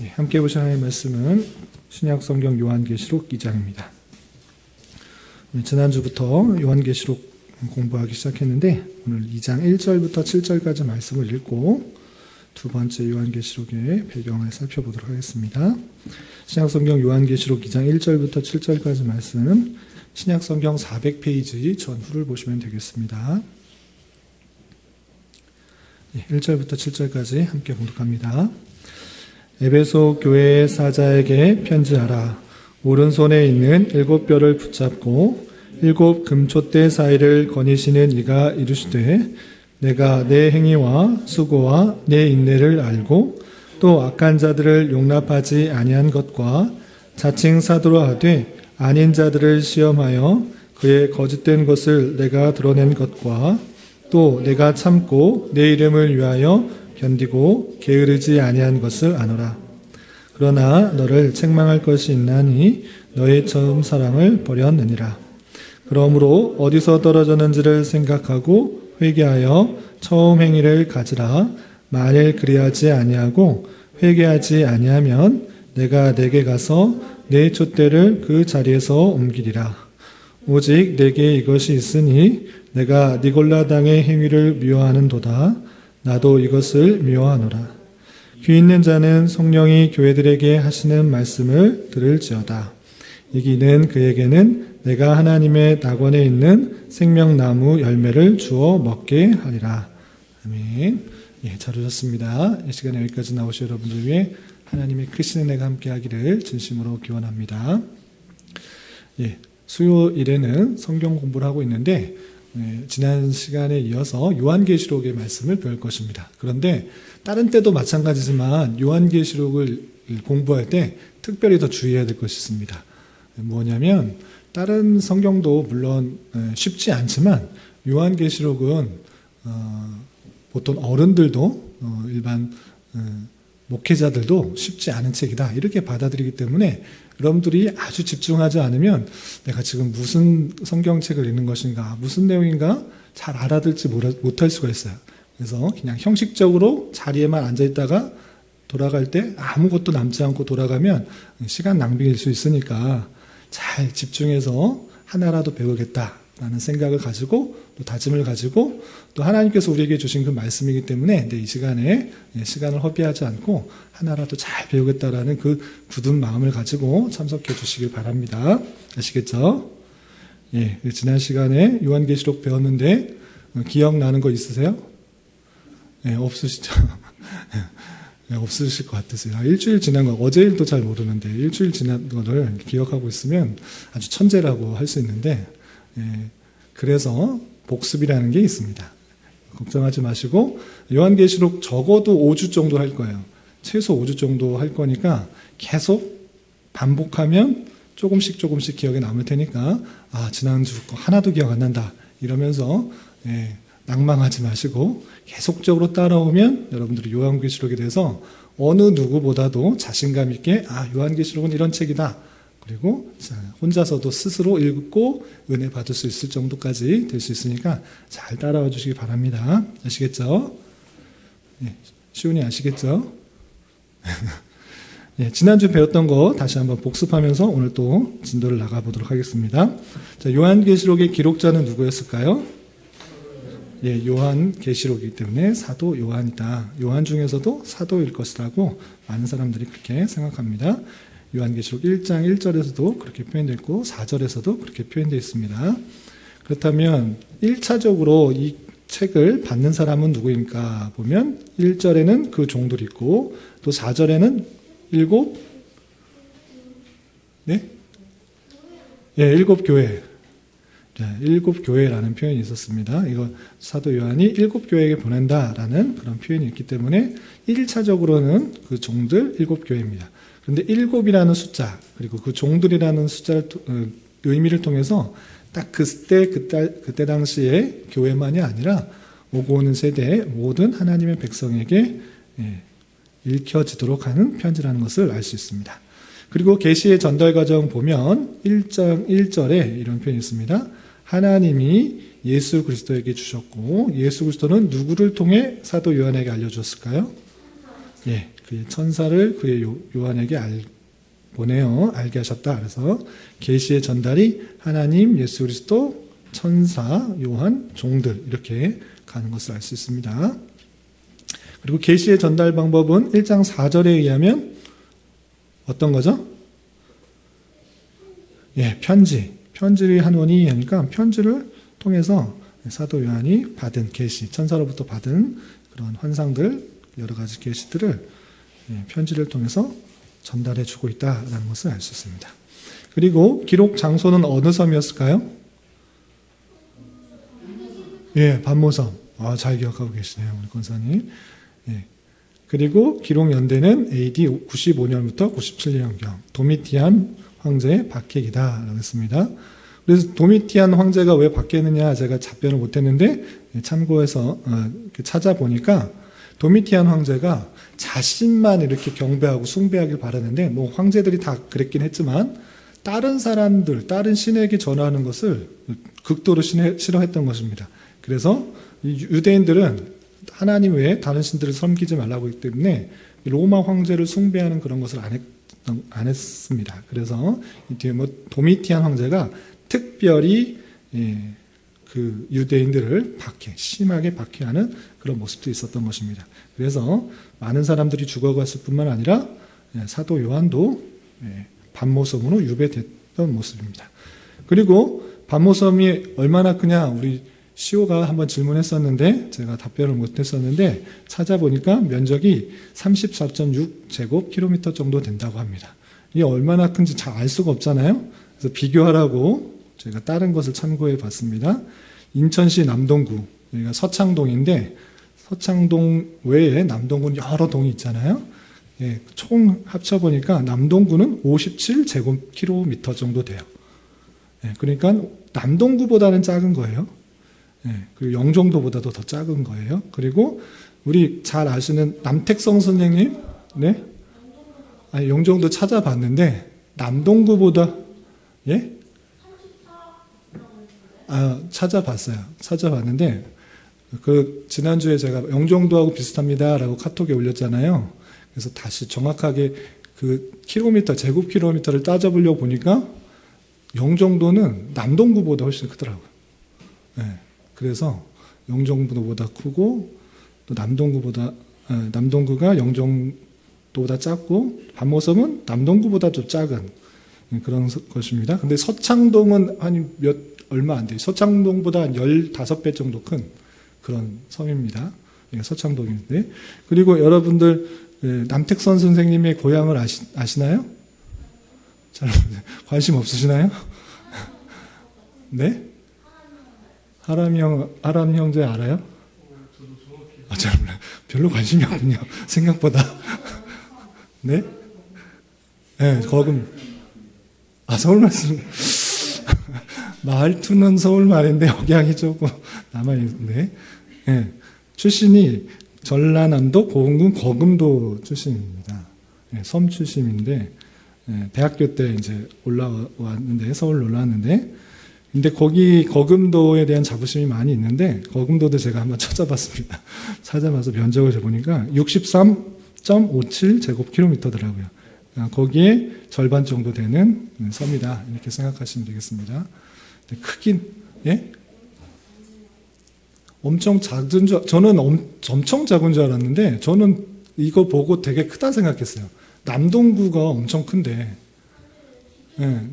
함께 보실 하나님의 말씀은 신약성경 요한계시록 2장입니다. 지난주부터 요한계시록 공부하기 시작했는데 오늘 2장 1절부터 7절까지 말씀을 읽고 두 번째 요한계시록의 배경을 살펴보도록 하겠습니다. 신약성경 요한계시록 2장 1절부터 7절까지 말씀은 신약성경 400페이지 전후를 보시면 되겠습니다. 1절부터 7절까지 함께 봉독합니다. 에베소 교회의 사자에게 편지하라. 오른손에 있는 7뼈를 붙잡고 7 금촛대 사이를 거니시는 이가 이르시되 내가 내 행위와 수고와 내 인내를 알고 또 악한 자들을 용납하지 아니한 것과 자칭 사도로 하되 아닌 자들을 시험하여 그의 거짓된 것을 내가 드러낸 것과 또 내가 참고 내 이름을 위하여 견디고 게으르지 아니한 것을 아노라. 그러나 너를 책망할 것이 있나니 너의 처음 사랑을 버렸느니라. 그러므로 어디서 떨어졌는지를 생각하고 회개하여 처음 행위를 가지라. 만일 그리하지 아니하고 회개하지 아니하면 내가 내게 가서 내 촛대를 그 자리에서 옮기리라. 오직 내게 이것이 있으니 내가 니골라 당의 행위를 미워하는도다. 나도 이것을 미워하노라. 귀 있는 자는 성령이 교회들에게 하시는 말씀을 들을지어다. 이기는 그에게는 내가 하나님의 낙원에 있는 생명나무 열매를 주어 먹게 하리라. 아멘. 잘 오셨습니다. 이 시간에 여기까지 나오신 여러분들 위해 하나님의 크신 은혜가 함께하기를 진심으로 기원합니다. 수요일에는 성경 공부를 하고 있는데 지난 시간에 이어서 요한계시록의 말씀을 배울 것입니다. 그런데 다른 때도 마찬가지지만 요한계시록을 공부할 때 특별히 더 주의해야 될 것이 있습니다. 뭐냐면 다른 성경도 물론 쉽지 않지만 요한계시록은 보통 어른들도 일반 목회자들도 쉽지 않은 책이다 이렇게 받아들이기 때문에 여러분들이 아주 집중하지 않으면 내가 지금 무슨 성경책을 읽는 것인가 무슨 내용인가 잘 알아들지 못할 수가 있어요. 그래서 그냥 형식적으로 자리에만 앉아있다가 돌아갈 때 아무것도 남지 않고 돌아가면 시간 낭비일 수 있으니까 잘 집중해서 하나라도 배우겠다라는 생각을 가지고 또 다짐을 가지고 또 하나님께서 우리에게 주신 그 말씀이기 때문에 이 시간에 시간을 허비하지 않고 하나라도 잘 배우겠다라는 그 굳은 마음을 가지고 참석해 주시길 바랍니다. 아시겠죠? 지난 시간에 요한계시록 배웠는데 기억나는 거 있으세요? 없으시죠? 없으실 것 같으세요. 일주일 지난 거, 어제 일도 잘 모르는데 일주일 지난 거를 기억하고 있으면 아주 천재라고 할 수 있는데 그래서 복습이라는 게 있습니다. 걱정하지 마시고 요한계시록 적어도 5주 정도 할 거예요. 최소 5주 정도 할 거니까 계속 반복하면 조금씩 기억에 남을 테니까 지난주 거 하나도 기억 안 난다 이러면서 낭망하지 마시고 계속적으로 따라오면 여러분들이 요한계시록에 대해서 어느 누구보다도 자신감 있게 요한계시록은 이런 책이다. 그리고 혼자서도 스스로 읽고 은혜 받을 수 있을 정도까지 될 수 있으니까 잘 따라와 주시기 바랍니다. 아시겠죠? 시온이 아시겠죠? 지난주 배웠던 거 다시 한번 복습하면서 오늘 또 진도를 나가보도록 하겠습니다. 자, 요한계시록의 기록자는 누구였을까요? 요한계시록이기 때문에 사도 요한이다. 요한 중에서도 사도일 것이라고 많은 사람들이 그렇게 생각합니다. 요한계시록 1장 1절에서도 그렇게 표현되어 있고 4절에서도 그렇게 표현되어 있습니다. 그렇다면 1차적으로 이 책을 받는 사람은 누구인가 보면 1절에는 그 종들이 있고 또 4절에는 7 교회. 7 교회라는 표현이 있었습니다. 이거 사도 요한이 7 교회에게 보낸다라는 그런 표현이 있기 때문에 1차적으로는 그 종들 7 교회입니다. 그런데 7이라는 숫자 그리고 그 종들이라는 숫자를 의미를 통해서 딱 그때 당시에 교회만이 아니라 오고 오는 세대의 모든 하나님의 백성에게 읽혀지도록 하는 편지라는 것을 알 수 있습니다. 그리고 계시의 전달 과정 보면 1장 1절에 이런 표현이 있습니다. 하나님이 예수 그리스도에게 주셨고 예수 그리스도는 누구를 통해 사도 요한에게 알려주었을까요? 그의 천사를 그의 요한에게 보내어 알게 하셨다. 그래서 계시의 전달이 하나님, 예수 그리스도, 천사, 요한, 종들 이렇게 가는 것을 알 수 있습니다. 그리고 계시의 전달 방법은 1장 4절에 의하면 어떤 거죠? 예, 편지를 하노니 하니까 편지를 통해서 사도 요한이 받은 계시, 천사로부터 받은 그런 환상들, 여러 가지 계시들을 편지를 통해서 전달해 주고 있다라는 것을 알 수 있습니다. 그리고 기록 장소는 어느 섬이었을까요? 예, 반모섬. 잘 기억하고 계시네요, 우리 권사님. 예. 그리고 기록 연대는 AD 95년부터 97년경 도미티안 황제의 박해기다라고 했습니다. 그래서 도미티안 황제가 왜 박해했느냐 제가 답변을 못했는데 참고해서 찾아보니까 도미티안 황제가 자신만 이렇게 경배하고 숭배하길 바라는데 뭐 황제들이 다 그랬긴 했지만 다른 사람들, 다른 신에게 전하는 것을 극도로 싫어했던 것입니다. 그래서 유대인들은 하나님 외에 다른 신들을 섬기지 말라고 했기 때문에 로마 황제를 숭배하는 그런 것을 안 했습니다. 그래서 도미티안 황제가 특별히 그 유대인들을 심하게 박해하는 그런 모습도 있었던 것입니다. 그래서 많은 사람들이 죽어갔을 뿐만 아니라 사도 요한도 반모섬으로 유배됐던 모습입니다. 그리고 반모섬이 얼마나 크냐 우리 시호가 한번 질문했었는데 제가 답변을 못했었는데 찾아보니까 면적이 34.6제곱킬로미터 정도 된다고 합니다. 이게 얼마나 큰지 잘 알 수가 없잖아요. 그래서 비교하라고 제가 다른 것을 참고해 봤습니다. 인천시 남동구, 여기가 서창동인데 서창동 외에 남동구는 여러 동이 있잖아요. 예, 총 합쳐보니까 남동구는 57제곱킬로미터 정도 돼요. 예, 그러니까 남동구보다는 작은 거예요. 예, 그리고 영종도보다도 더 작은 거예요. 그리고 우리 잘 아시는 남택성 선생님, 네? 영종도 찾아봤는데 남동구보다 예? 찾아봤는데 그 지난주에 제가 영종도하고 비슷합니다라고 카톡에 올렸잖아요. 그래서 다시 정확하게 그 제곱킬로미터를 따져보려고 보니까 영종도는 남동구보다 훨씬 크더라고요. 예. 그래서 영종도보다 크고 또 남동구가 영종도보다 작고 반모섬은 남동구보다 좀 작은 그런 것입니다. 근데 서창동은 얼마 안 돼요. 서창동보다 한 15배 정도 큰 그런 섬입니다. 서창동인데. 그리고 여러분들 남택선 선생님의 고향을 아시나요? 잘 관심 없으시나요? 네? 하람 형제 알아요? 잘 몰라요. 별로 관심이 없군요. 생각보다. 네? 네, 거금. 서울 말씀. 말투는 서울 말인데 억양이 조금 남아있는데. 네, 출신이 전라남도 고흥군 거금도 출신입니다. 네, 섬 출신인데 대학교 때 이제 올라왔는데 서울 올라왔는데 근데 거기 거금도에 대한 자부심이 많이 있는데 거금도도 제가 한번 찾아봤습니다. 찾아봐서 면적을 재보니까 63.57제곱킬로미터더라고요. 거기에 절반 정도 되는 섬이다 이렇게 생각하시면 되겠습니다. 크긴 예? 엄청 작은 저는 엄청 작은 줄 알았는데 저는 이거 보고 되게 크다 생각했어요. 남동구가 엄청 큰데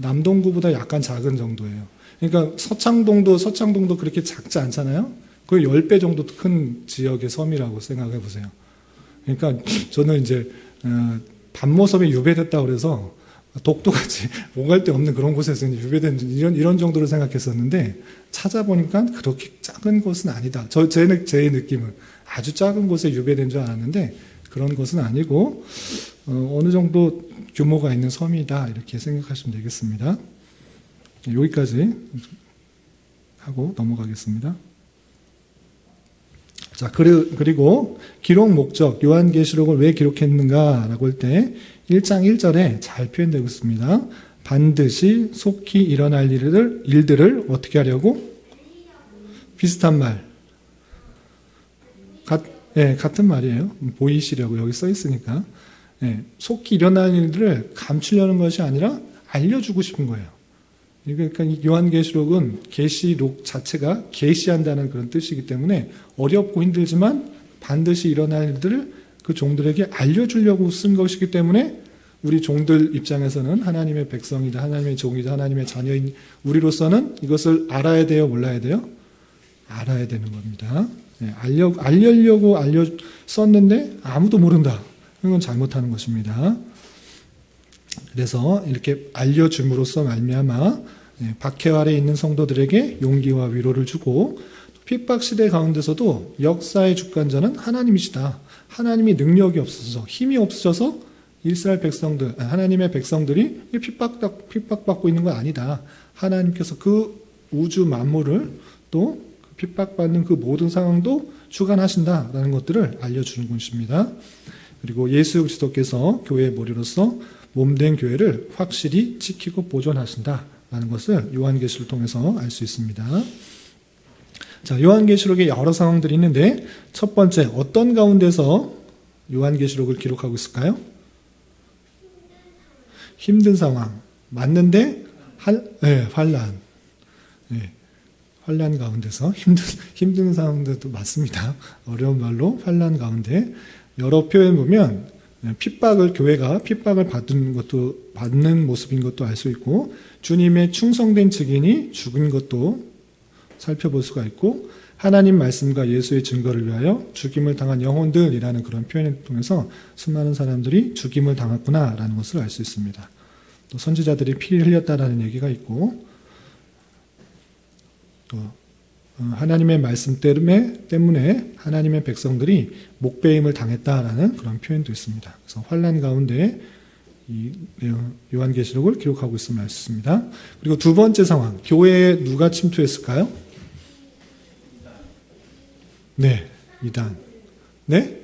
남동구보다 약간 작은 정도예요. 그러니까 서창동도 그렇게 작지 않잖아요. 거의 10배 정도 큰 지역의 섬이라고 생각해 보세요. 그러니까 저는 이제 반모섬에 유배됐다고 그래서 독도같이 오갈 데 없는 그런 곳에서 유배된 이런 정도로 생각했었는데 찾아보니까 그렇게 작은 곳은 아니다. 제 느낌은 아주 작은 곳에 유배된 줄 알았는데 그런 것은 아니고 어느 정도 규모가 있는 섬이다 이렇게 생각하시면 되겠습니다. 여기까지 하고 넘어가겠습니다. 자, 그리고 기록 목적, 요한계시록을 왜 기록했는가라고 할 때 1장 1절에 잘 표현되고 있습니다. 반드시 속히 일어날 일들을 어떻게 하려고? 비슷한 말. 같은 말이에요. 보이시려고 여기 써 있으니까. 속히 일어날 일들을 감추려는 것이 아니라 알려주고 싶은 거예요. 그러니까 이 요한계시록은 계시록 자체가 계시한다는 그런 뜻이기 때문에 어렵고 힘들지만 반드시 일어날 일들을 그 종들에게 알려주려고 쓴 것이기 때문에 우리 종들 입장에서는 하나님의 백성이다, 하나님의 종이다, 하나님의 자녀인 우리로서는 이것을 알아야 돼요, 몰라야 돼요? 알아야 되는 겁니다. 알려려고 썼는데 아무도 모른다. 이건 잘못하는 것입니다. 그래서 이렇게 알려줌으로써 말미암아 박해 아래 있는 성도들에게 용기와 위로를 주고 핍박 시대 가운데서도 역사의 주관자는 하나님이시다. 하나님이 능력이 없어서 힘이 없어져서 이스라엘 백성들, 하나님의 백성들이 핍박받고 있는 건 아니다. 하나님께서 그 우주 만물을 또 핍박받는 그 모든 상황도 주관하신다라는 것들을 알려주는 것입니다. 그리고 예수 그리스도께서 교회의 머리로서 몸된 교회를 확실히 지키고 보존하신다라는 것을 요한계시록을 통해서 알 수 있습니다. 자, 요한계시록에 여러 상황들이 있는데 첫 번째 어떤 가운데서 요한계시록을 기록하고 있을까요? 힘든 상황. 맞는데 환란. 환란 가운데서 힘든 상황들도 맞습니다. 어려운 말로 환란 가운데 여러 표현 보면 교회가 핍박을 받는 모습인 것도 알 수 있고 주님의 충성된 증인이 죽은 것도 살펴볼 수가 있고 하나님 말씀과 예수의 증거를 위하여 죽임을 당한 영혼들이라는 그런 표현을 통해서 수많은 사람들이 죽임을 당했구나라는 것을 알 수 있습니다. 또 선지자들이 피를 흘렸다라는 얘기가 있고 또 하나님의 말씀 때문에 하나님의 백성들이 목배임을 당했다라는 그런 표현도 있습니다. 그래서 환란 가운데 이 요한계시록을 기록하고 있음을 알 수 있습니다. 그리고 두 번째 상황, 교회에 누가 침투했을까요? 네, 이단. 네?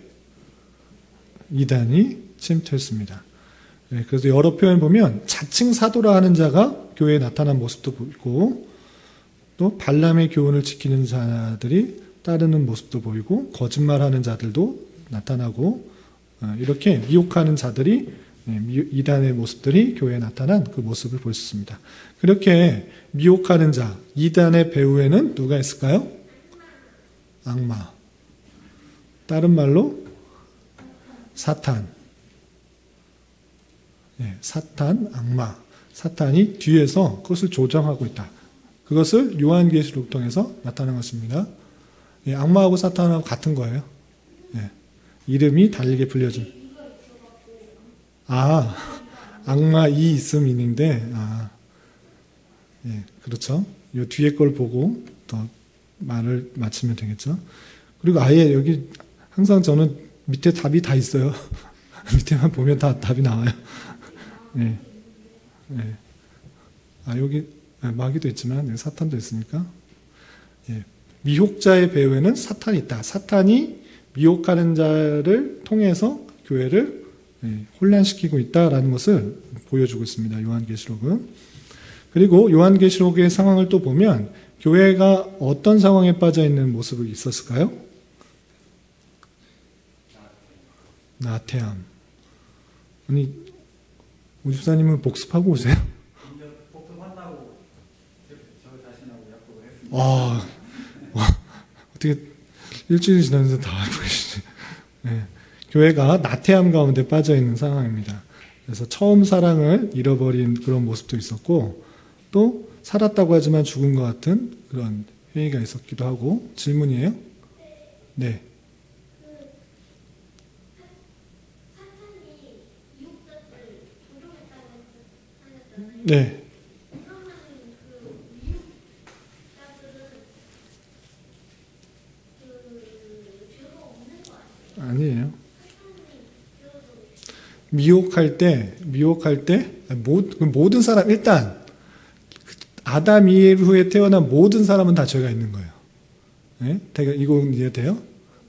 이단이 침투했습니다. 그래서 여러 표현 보면 자칭 사도라 하는 자가 교회에 나타난 모습도 보이고 또 발람의 교훈을 지키는 자들이 따르는 모습도 보이고 거짓말하는 자들도 나타나고 이렇게 미혹하는 자들이 이단의 모습들이 교회에 나타난 그 모습을 볼 수 있습니다. 그렇게 미혹하는 자, 이단의 배후에는 누가 있을까요? 악마. 다른 말로 사탄. 사탄, 악마. 사탄이 뒤에서 그것을 조정하고 있다. 그것을 요한계시록 통해서 나타난 것입니다. 악마하고 사탄하고 같은 거예요. 이름이 다르게 불려진. 악마 이 있음인데, 그렇죠. 이 뒤에 걸 보고 더 말을 맞추면 되겠죠. 그리고 아예 여기 항상 저는 밑에 답이 다 있어요. 밑에만 보면 다 답이 나와요. 여기 마귀도 있지만 여기 사탄도 있으니까. 미혹자의 배후에는 사탄이 있다. 사탄이 미혹하는 자를 통해서 교회를 혼란시키고 있다라는 것을 보여주고 있습니다. 요한계시록은. 그리고 요한계시록의 상황을 또 보면 교회가 어떤 상황에 빠져 있는 모습이 있었을까요? 나태함. 아니, 오 집사님은 복습하고 오세요? 복습한다고 저 자신하고 약속을 했습니다. 어떻게 일주일이 지났는데 다 알고 계시지? 교회가 나태함 가운데 빠져 있는 상황입니다. 그래서 처음 사랑을 잃어버린 그런 모습도 있었고 또 살았다고 하지만 죽은 것 같은 그런 회의가 있었기도 하고. 질문이에요? 네. 네. 아니에요. 미혹할 때 모든 사람, 일단 아담 이후에 태어난 모든 사람은 다 죄가 있는 거예요. 이거 이해돼요?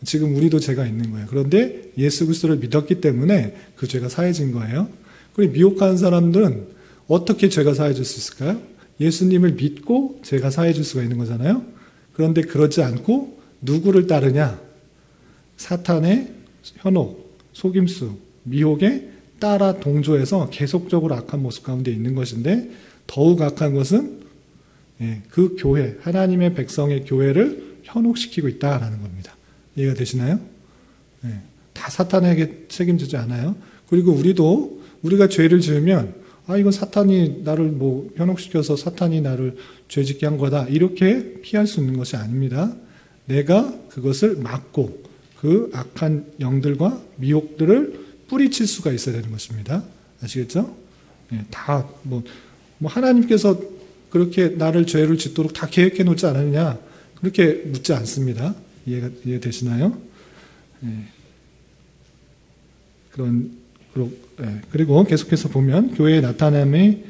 지금 우리도 죄가 있는 거예요. 그런데 예수 그리스도를 믿었기 때문에 그 죄가 사해진 거예요. 그리고 미혹하는 사람들은 어떻게 죄가 사해질 수 있을까요? 예수님을 믿고 죄가 사해질 수가 있는 거잖아요. 그런데 그러지 않고 누구를 따르냐? 사탄의 현혹, 속임수, 미혹에 따라 동조해서 계속적으로 악한 모습 가운데 있는 것인데 더욱 악한 것은 그 교회, 하나님의 백성의 교회를 현혹시키고 있다라는 겁니다. 이해가 되시나요? 다 사탄에게 책임지지 않아요. 그리고 우리가 죄를 지으면 이건 사탄이 나를 현혹시켜서 사탄이 나를 죄짓게 한 거다 이렇게 피할 수 있는 것이 아닙니다. 내가 그것을 막고 그 악한 영들과 미혹들을 뿌리칠 수가 있어야 되는 것입니다. 아시겠죠? 다 하나님께서 그렇게 나를 죄를 짓도록 다 계획해 놓지 않았느냐 그렇게 묻지 않습니다. 이해되시나요? 그리고 계속해서 보면 교회의 나태함에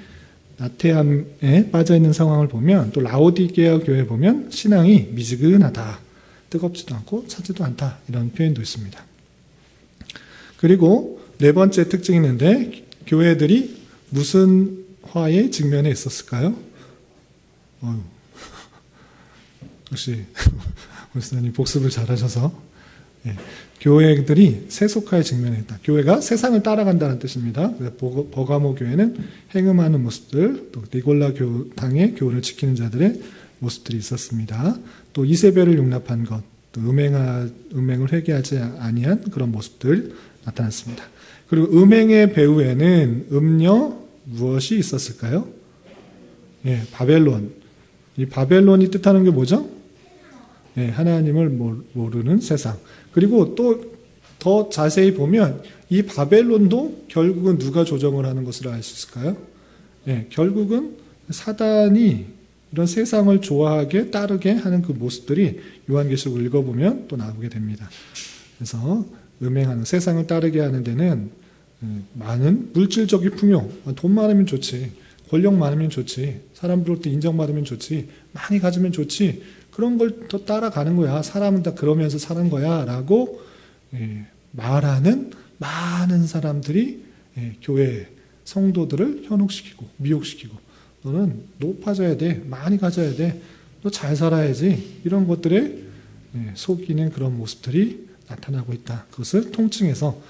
빠져 있는 상황을 보면 또 라오디게아 교회 보면 신앙이 미지근하다, 뜨겁지도 않고 차지도 않다 이런 표현도 있습니다. 그리고 네 번째 특징이 있는데 교회들이 무슨 화에 직면해 있었을까요? 역시 목사님 복습을 잘하셔서 교회들이 세속화에 직면했다. 교회가 세상을 따라간다는 뜻입니다. 버가모 교회는 행음하는 모습들, 또 니골라 당의 교훈을 지키는 자들의 모습들이 있었습니다. 또 이세벨을 용납한 것, 또 음행을 회개하지 아니한 그런 모습들 나타났습니다. 그리고 음행의 배후에는 음녀 무엇이 있었을까요? 바벨론. 이 바벨론이 뜻하는 게 뭐죠? 하나님을 모르는 세상. 그리고 또 더 자세히 보면 이 바벨론도 결국은 누가 조정을 하는 것으로 알 수 있을까요? 결국은 사단이 이런 세상을 좋아하게 따르게 하는 그 모습들이 요한계시록을 읽어보면 또 나오게 됩니다. 그래서 음행하는 세상을 따르게 하는 데는 많은 물질적인 풍요, 돈 많으면 좋지, 권력 많으면 좋지, 사람들로부터 인정받으면 좋지, 많이 가지면 좋지, 그런 걸 더 따라가는 거야. 사람은 다 그러면서 사는 거야 라고 말하는 많은 사람들이 교회 성도들을 현혹시키고 미혹시키고 너는 높아져야 돼, 많이 가져야 돼, 너 잘 살아야지, 이런 것들에 속이는 그런 모습들이 나타나고 있다. 그것을 통칭해서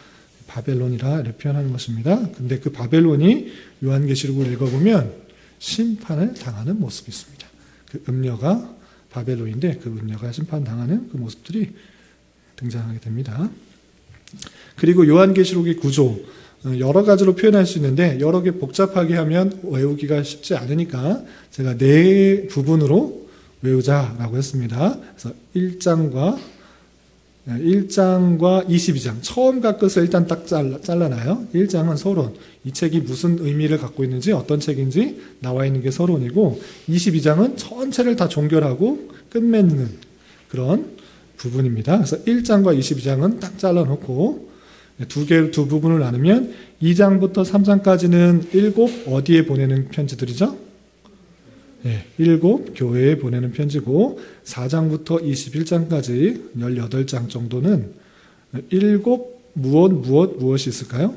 바벨론이라 이렇게 표현하는 것입니다. 근데 그 바벨론이 요한계시록을 읽어보면 심판을 당하는 모습이 있습니다. 그 음녀가 바벨론인데 그 음녀가 심판당하는 그 모습들이 등장하게 됩니다. 그리고 요한계시록의 구조 여러 가지로 표현할 수 있는데 여러 개 복잡하게 하면 외우기가 쉽지 않으니까 제가 네 부분으로 외우자라고 했습니다. 그래서 1장과 22장 처음과 끝을 일단 딱 잘라놔요. 1장은 서론, 이 책이 무슨 의미를 갖고 있는지 어떤 책인지 나와 있는 게 서론이고 22장은 전체를 다 종결하고 끝맺는 그런 부분입니다. 그래서 1장과 22장은 딱 잘라놓고 두 부분을 나누면 2장부터 3장까지는 7 어디에 보내는 편지들이죠? 7 교회에 보내는 편지고 4장부터 21장까지 18장 정도는 7 무엇이 있을까요?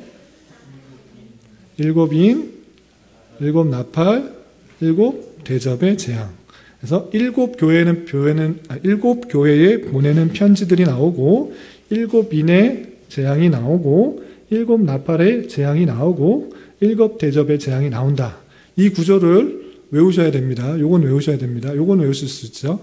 7인, 7 나팔, 7 대접의 재앙. 그래서 7 교회에 보내는 편지들이 나오고 7인의 재앙이 나오고 7 나팔의 재앙이 나오고 7 대접의 재앙이 나온다. 이 구조를 외우셔야 됩니다. 요건 외우셔야 됩니다. 요건 외우실 수 있죠.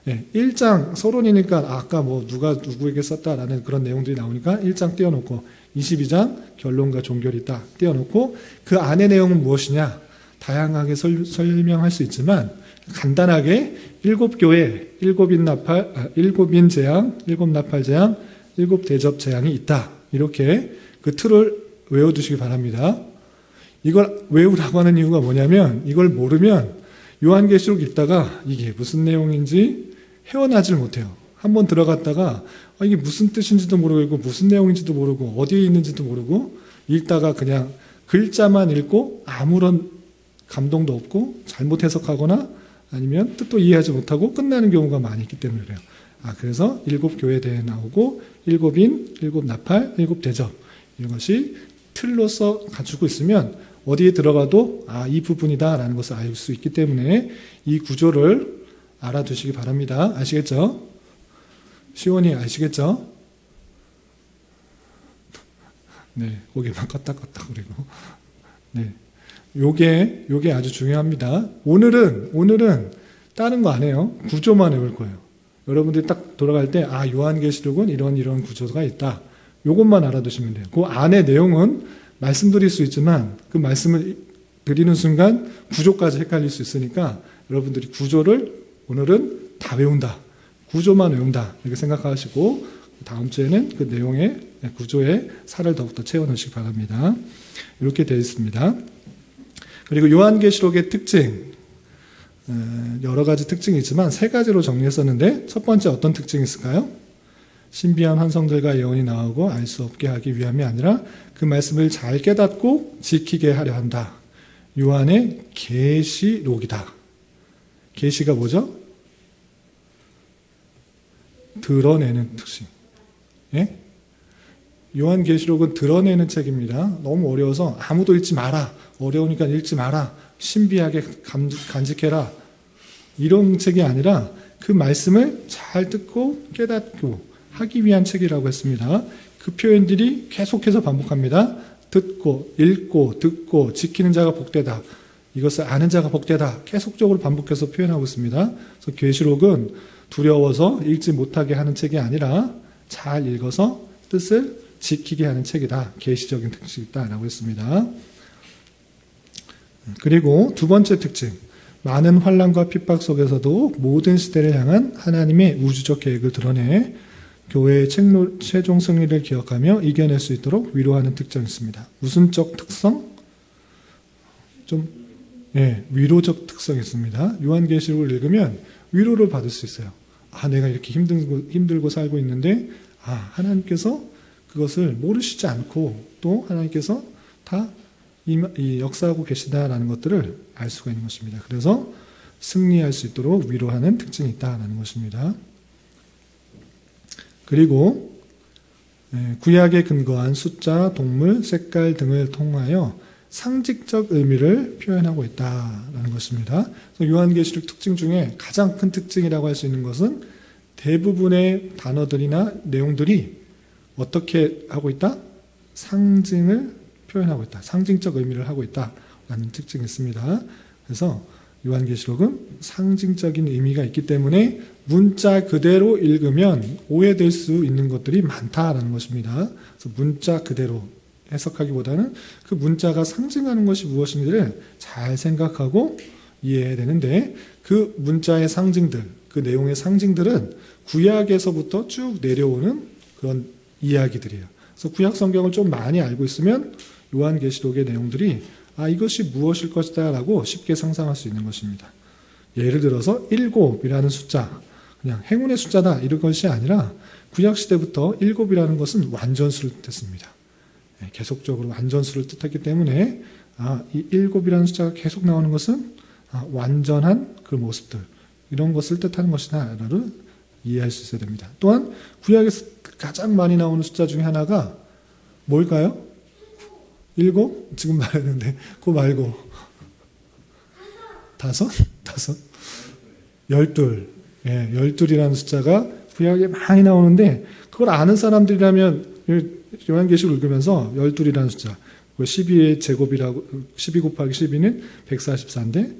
1장 서론이니까 아까 누가 누구에게 썼다라는 그런 내용들이 나오니까 1장 띄워놓고 22장 결론과 종결이 딱 띄워놓고 그 안의 내용은 무엇이냐 다양하게 설명할 수 있지만 간단하게 7 교회, 7인 재앙, 7 나팔 재앙, 7 대접 재앙이 있다. 이렇게 그 틀을 외워두시기 바랍니다. 이걸 외우라고 하는 이유가 뭐냐면 이걸 모르면 요한계시록 읽다가 이게 무슨 내용인지 헤어나질 못해요. 한번 들어갔다가 이게 무슨 뜻인지도 모르고 무슨 내용인지도 모르고 어디에 있는지도 모르고 읽다가 그냥 글자만 읽고 아무런 감동도 없고 잘못 해석하거나 아니면 뜻도 이해하지 못하고 끝나는 경우가 많이 있기 때문에 그래요. 그래서 7 교회에 대해 나오고 7인, 7 나팔, 7 대접 이것이 틀로서 가지고 있으면 어디에 들어가도 이 부분이다 라는 것을 알 수 있기 때문에 이 구조를 알아두시기 바랍니다. 아시겠죠? 시온이 아시겠죠? 네, 고개만 껐다그리고. 네. 요게 아주 중요합니다. 오늘은 다른 거 안 해요. 구조만 외울 거예요. 여러분들이 딱 돌아갈 때, 요한계시록은 이런 구조가 있다. 요것만 알아두시면 돼요. 그 안에 내용은 말씀드릴 수 있지만, 그 말씀을 드리는 순간 구조까지 헷갈릴 수 있으니까, 여러분들이 구조를 오늘은 다 외운다. 구조만 외운다. 이렇게 생각하시고, 다음 주에는 그 내용의 구조에 살을 더욱더 채워 넣으시기 바랍니다. 이렇게 되어 있습니다. 그리고 요한계시록의 특징, 여러 가지 특징이 있지만 세 가지로 정리했었는데, 첫 번째 어떤 특징이 있을까요? 신비한 환상들과 예언이 나오고 알 수 없게 하기 위함이 아니라 그 말씀을 잘 깨닫고 지키게 하려 한다. 요한의 계시록이다. 계시가 뭐죠? 드러내는 특징. 예? 요한계시록은 드러내는 책입니다. 너무 어려워서 아무도 읽지 마라. 어려우니까 읽지 마라. 신비하게 간직해라. 이런 책이 아니라 그 말씀을 잘 듣고 깨닫고 하기 위한 책이라고 했습니다. 그 표현들이 계속해서 반복합니다. 듣고, 읽고, 듣고, 지키는 자가 복되다. 이것을 아는 자가 복되다. 계속적으로 반복해서 표현하고 있습니다. 그래서 계시록은 두려워서 읽지 못하게 하는 책이 아니라 잘 읽어서 뜻을 지키게 하는 책이다. 계시적인 특징이 있다라고 했습니다. 그리고 두 번째 특징. 많은 환난과 핍박 속에서도 모든 시대를 향한 하나님의 우주적 계획을 드러내 교회의 최종 승리를 기억하며 이겨낼 수 있도록 위로하는 특징이 있습니다. 무슨적 특성? 위로적 특성이 있습니다. 요한계시록을 읽으면 위로를 받을 수 있어요. 내가 이렇게 힘들고 살고 있는데, 하나님께서 그것을 모르시지 않고 또 하나님께서 다 이 역사하고 계시다라는 것들을 알 수가 있는 것입니다. 그래서 승리할 수 있도록 위로하는 특징이 있다라는 것입니다. 그리고 구약에 근거한 숫자, 동물, 색깔 등을 통하여 상징적 의미를 표현하고 있다라는 것입니다. 요한계시록 특징 중에 가장 큰 특징이라고 할 수 있는 것은 대부분의 단어들이나 내용들이 어떻게 하고 있다? 상징을 표현하고 있다. 상징적 의미를 하고 있다라는 특징이 있습니다. 그래서 요한계시록은 상징적인 의미가 있기 때문에 문자 그대로 읽으면 오해될 수 있는 것들이 많다라는 것입니다. 그래서 문자 그대로 해석하기보다는 그 문자가 상징하는 것이 무엇인지를 잘 생각하고 이해해야 되는데, 그 문자의 상징들, 그 내용의 상징들은 구약에서부터 쭉 내려오는 그런 이야기들이에요. 그래서 구약 성경을 좀 많이 알고 있으면 요한계시록의 내용들이 이것이 무엇일 것이다 라고 쉽게 상상할 수 있는 것입니다. 예를 들어서 7이라는 숫자, 그냥 행운의 숫자다 이런 것이 아니라 구약시대부터 7이라는 것은 완전수를 뜻했습니다. 계속적으로 완전수를 뜻했기 때문에 이 7이라는 숫자가 계속 나오는 것은 완전한 그 모습들, 이런 것을 뜻하는 것이다 라를 이해할 수 있어야 됩니다. 또한 구약에서 가장 많이 나오는 숫자 중에 하나가 뭘까요? 7? 지금 말했는데 그거 말고 5? 12. 12이라는 숫자가 구약에 많이 나오는데, 그걸 아는 사람들이라면 요한계시록을 읽으면서 12이라는 숫자, 12의 제곱이라고, 12 곱하기 12는 144인데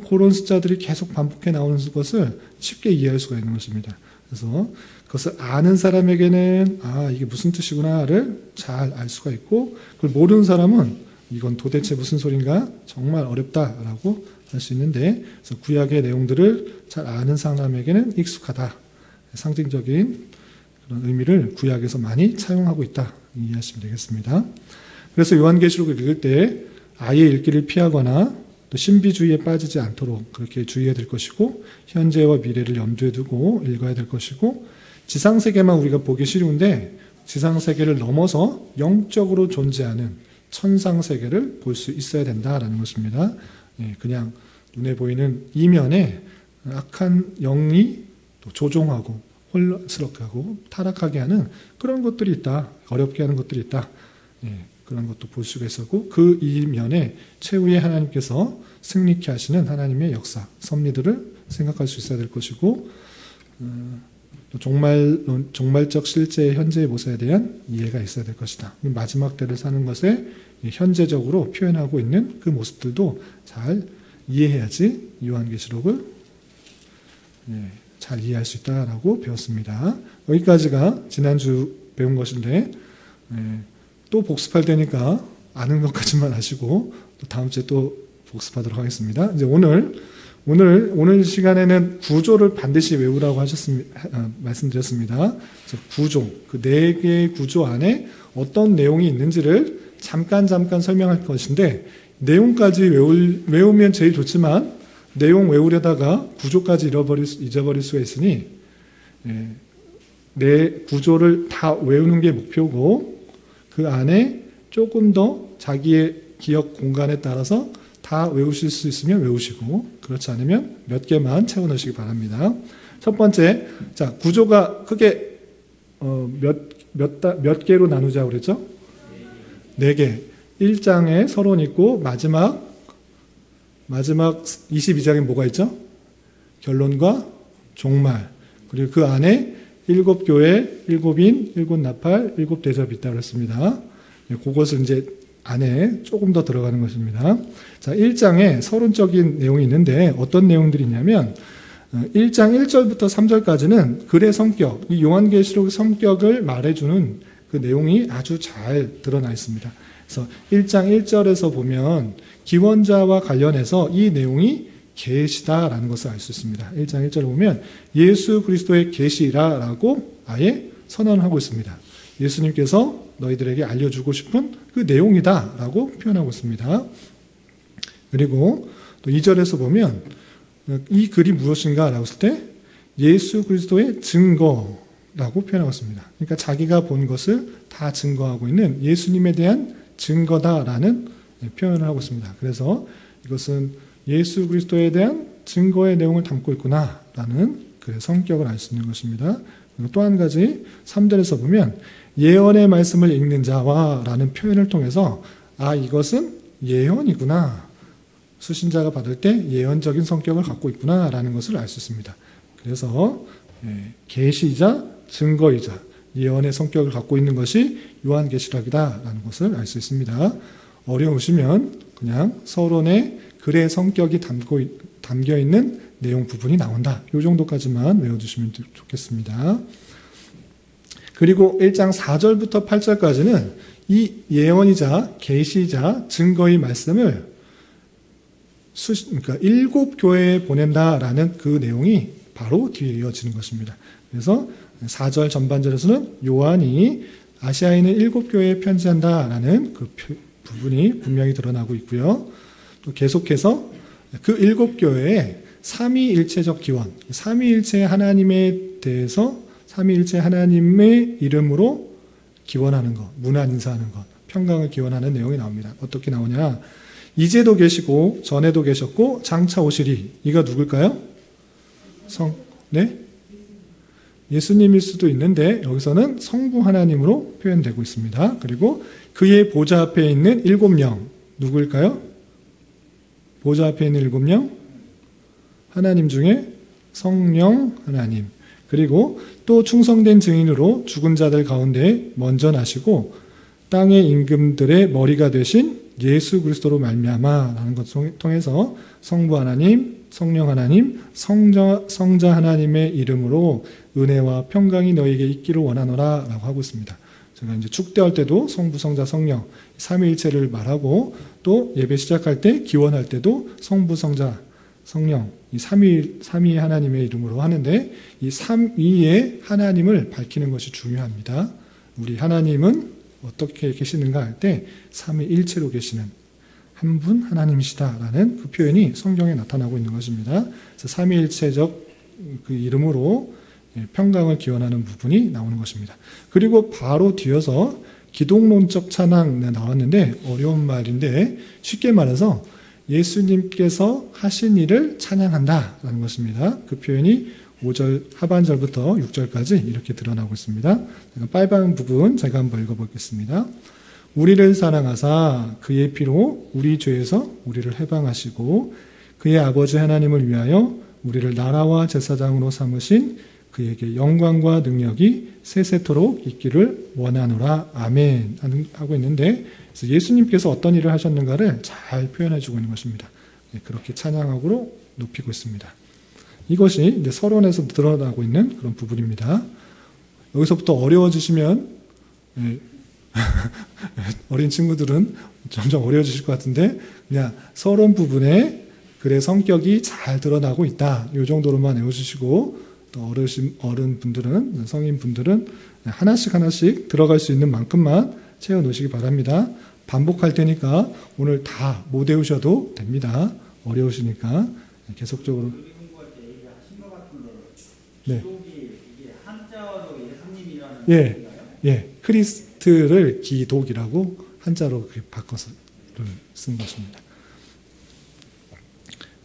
그런 숫자들이 계속 반복해 나오는 것을 쉽게 이해할 수가 있는 것입니다. 그래서 그것을 아는 사람에게는 이게 무슨 뜻이구나를 잘 알 수가 있고, 그걸 모르는 사람은 이건 도대체 무슨 소린가 정말 어렵다라고 할 수 있는데, 그래서 구약의 내용들을 잘 아는 사람에게는 익숙하다. 상징적인 그런 의미를 구약에서 많이 차용하고 있다. 이해하시면 되겠습니다. 그래서 요한계시록을 읽을 때 아예 읽기를 피하거나 또 신비주의에 빠지지 않도록 그렇게 주의해야 될 것이고, 현재와 미래를 염두에 두고 읽어야 될 것이고, 지상세계만 우리가 보기 쉬운데 지상세계를 넘어서 영적으로 존재하는 천상세계를 볼 수 있어야 된다라는 것입니다. 그냥 눈에 보이는 이면에 악한 영이 또 조종하고 혼란스럽게 하고 타락하게 하는 그런 것들이 있다. 어렵게 하는 것들이 있다. 그런 것도 볼 수가 있었고, 그 이면에 최후의 하나님께서 승리케 하시는 하나님의 역사, 섭리들을 생각할 수 있어야 될 것이고, 또 종말적 실제의 현재의 모습에 대한 이해가 있어야 될 것이다. 마지막 때를 사는 것에 현재적으로 표현하고 있는 그 모습들도 잘 이해해야지 요한계시록을 잘 이해할 수 있다라고 배웠습니다. 여기까지가 지난주 배운 것인데 또 복습할 때니까 아는 것까지만 아시고 또 다음 주에 또 복습하도록 하겠습니다. 이제 오늘 시간에는 구조를 반드시 외우라고 말씀드렸습니다. 구조, 그 4개의 구조 안에 어떤 내용이 있는지를 잠깐 설명할 것인데, 내용까지 외우면 제일 좋지만 내용 외우려다가 구조까지 잊어버릴 수가 있으니 내 구조를 다 외우는 게 목표고, 그 안에 조금 더 자기의 기억 공간에 따라서 다 외우실 수 있으면 외우시고, 그렇지 않으면 몇 개만 채워 넣으시기 바랍니다. 첫 번째, 자, 구조가 크게 몇 개로 나누자고 그랬죠? 4개. 1장에 서론 있고 마지막 22장에 뭐가 있죠? 결론과 종말. 그리고 그 안에 7교회, 7인, 7나팔, 7대접이 있다고 했습니다. 그것을 이제 안에 조금 더 들어가는 것입니다. 자, 1장에 서론적인 내용이 있는데 어떤 내용들이 있냐면 1장 1절부터 3절까지는 글의 성격, 이 요한계시록의 성격을 말해주는 그 내용이 아주 잘 드러나 있습니다. 그래서 1장 1절에서 보면 기원자와 관련해서 이 내용이 계시다라는 것을 알 수 있습니다. 1장 1절에 보면 예수 그리스도의 계시라라고 아예 선언하고 있습니다. 예수님께서 너희들에게 알려주고 싶은 그 내용이다라고 표현하고 있습니다. 그리고 또 2절에서 보면 이 글이 무엇인가 라고 했을 때 예수 그리스도의 증거라고 표현하고 있습니다. 그러니까 자기가 본 것을 다 증거하고 있는 예수님에 대한 증거다라는 표현을 하고 있습니다. 그래서 이것은 예수 그리스도에 대한 증거의 내용을 담고 있구나라는 그 성격을 알 수 있는 것입니다. 그리고 또 한 가지 3절에서 보면 예언의 말씀을 읽는 자와라는 표현을 통해서 이것은 예언이구나. 수신자가 받을 때 예언적인 성격을 갖고 있구나라는 것을 알 수 있습니다. 그래서 계시이자 증거이자 예언의 성격을 갖고 있는 것이 요한계시록이다라는 것을 알 수 있습니다. 어려우시면 그냥 서론에 글의 성격이 담겨 있는 내용 부분이 나온다. 이 정도까지만 외워두시면 좋겠습니다. 그리고 1장 4절부터 8절까지는 이 예언이자 계시이자 증거의 말씀을 그러니까 7교회에 보낸다라는 그 내용이 바로 뒤에 이어지는 것입니다. 그래서 4절 전반절에서는 요한이 아시아에 있는 7교회에 편지한다라는 그 부분이 분명히 드러나고 있고요. 또 계속해서 그 7교회에 삼위일체적 기원, 삼위일체 하나님에 대해서 삼위일체 하나님의 이름으로 기원하는 것, 문안 인사하는 것, 평강을 기원하는 내용이 나옵니다. 어떻게 나오냐? 이제도 계시고 전에도 계셨고 장차 오시리. 이가 누굴까요? 네? 예수님일 수도 있는데 여기서는 성부 하나님으로 표현되고 있습니다. 그리고 그의 보좌 앞에 있는 7명 누구일까요? 보좌 앞에 있는 7명? 하나님 중에 성령 하나님. 그리고 또 충성된 증인으로 죽은 자들 가운데 먼저 나시고 땅의 임금들의 머리가 되신 예수 그리스도로 말미암아라는 것을 통해서 성부 하나님, 성령 하나님, 성자 하나님의 이름으로 은혜와 평강이 너희에게 있기를 원하노라 라고 하고 있습니다. 제가 이제 축대할 때도 성부, 성자, 성령 삼위일체를 말하고 또 예배 시작할 때 기원할 때도 성부, 성자, 성령 이 삼위 하나님의 이름으로 하는데 이 삼위의 하나님을 밝히는 것이 중요합니다. 우리 하나님은 어떻게 계시는가 할 때 삼위일체로 계시는 한 분 하나님이시다라는 그 표현이 성경에 나타나고 있는 것입니다. 그래서 삼위일체적 그 이름으로 평강을 기원하는 부분이 나오는 것입니다. 그리고 바로 뒤어서 기독론적 찬양 나왔는데 어려운 말인데 쉽게 말해서 예수님께서 하신 일을 찬양한다라는 것입니다. 그 표현이 5절 하반절부터 6절까지 이렇게 드러나고 있습니다. 빨간 부분 제가 한번 읽어보겠습니다. 우리를 사랑하사 그의 피로 우리 죄에서 우리를 해방하시고 그의 아버지 하나님을 위하여 우리를 나라와 제사장으로 삼으신 그에게 영광과 능력이 세세토록 있기를 원하노라. 아멘 하고 있는데, 그래서 예수님께서 어떤 일을 하셨는가를 잘 표현해주고 있는 것입니다. 그렇게 찬양하고 높이고 있습니다. 이것이 이제 서론에서 드러나고 있는 그런 부분입니다. 여기서부터 어려워지시면 어린 친구들은 점점 어려워지실 것 같은데, 그냥 서론 부분에 글의 성격이 잘 드러나고 있다, 이 정도로만 외워주시고, 또 어른분들은, 성인분들은 하나씩 들어갈 수 있는 만큼만 채워놓으시기 바랍니다. 반복할 테니까 오늘 다 못 외우셔도 됩니다. 어려우시니까 계속적으로. 공부할 때 얘기하신 것 같은데, 네. 기독이 이게 한자어로 예수님이라는 예, 예, 크리스트를 기독이라고 한자로 바꿔서 쓴 것입니다.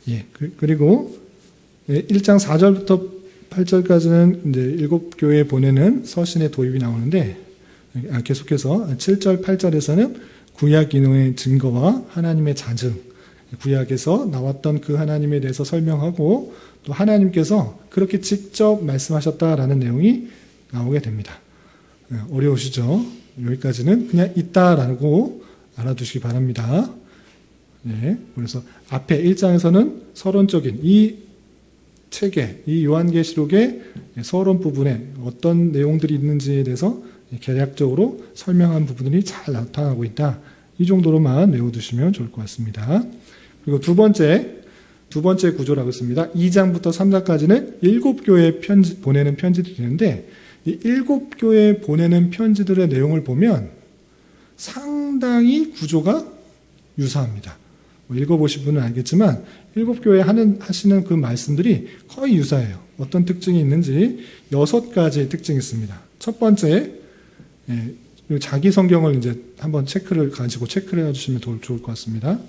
예, 그리고 1장 4절부터 8절까지는 이제 7교회에 보내는 서신의 도입이 나오는데, 계속해서 7절, 8절에서는 구약 인용의 증거와 하나님의 자증, 구약에서 나왔던 그 하나님에 대해서 설명하고, 또 하나님께서 그렇게 직접 말씀하셨다라는 내용이 나오게 됩니다. 어려우시죠? 여기까지는 그냥 있다라고 알아두시기 바랍니다. 네, 그래서 앞에 1장에서는 서론적인 이 책에, 이 요한계시록의 서론 부분에 어떤 내용들이 있는지에 대해서 개략적으로 설명한 부분들이 잘 나타나고 있다. 이 정도로만 외워두시면 좋을 것 같습니다. 그리고 두 번째 구조라고 했습니다. 2장부터 3장까지는 7교회에 보내는 편지들이 있는데, 이 7교회에 보내는 편지들의 내용을 보면 상당히 구조가 유사합니다. 읽어보신 분은 알겠지만 7교회에 하시는 그 말씀들이 거의 유사해요. 어떤 특징이 있는지 6가지의 특징이 있습니다. 첫 번째, 자기 성경을 이제 한번 가지고 체크를 해주시면 좋을 것 같습니다.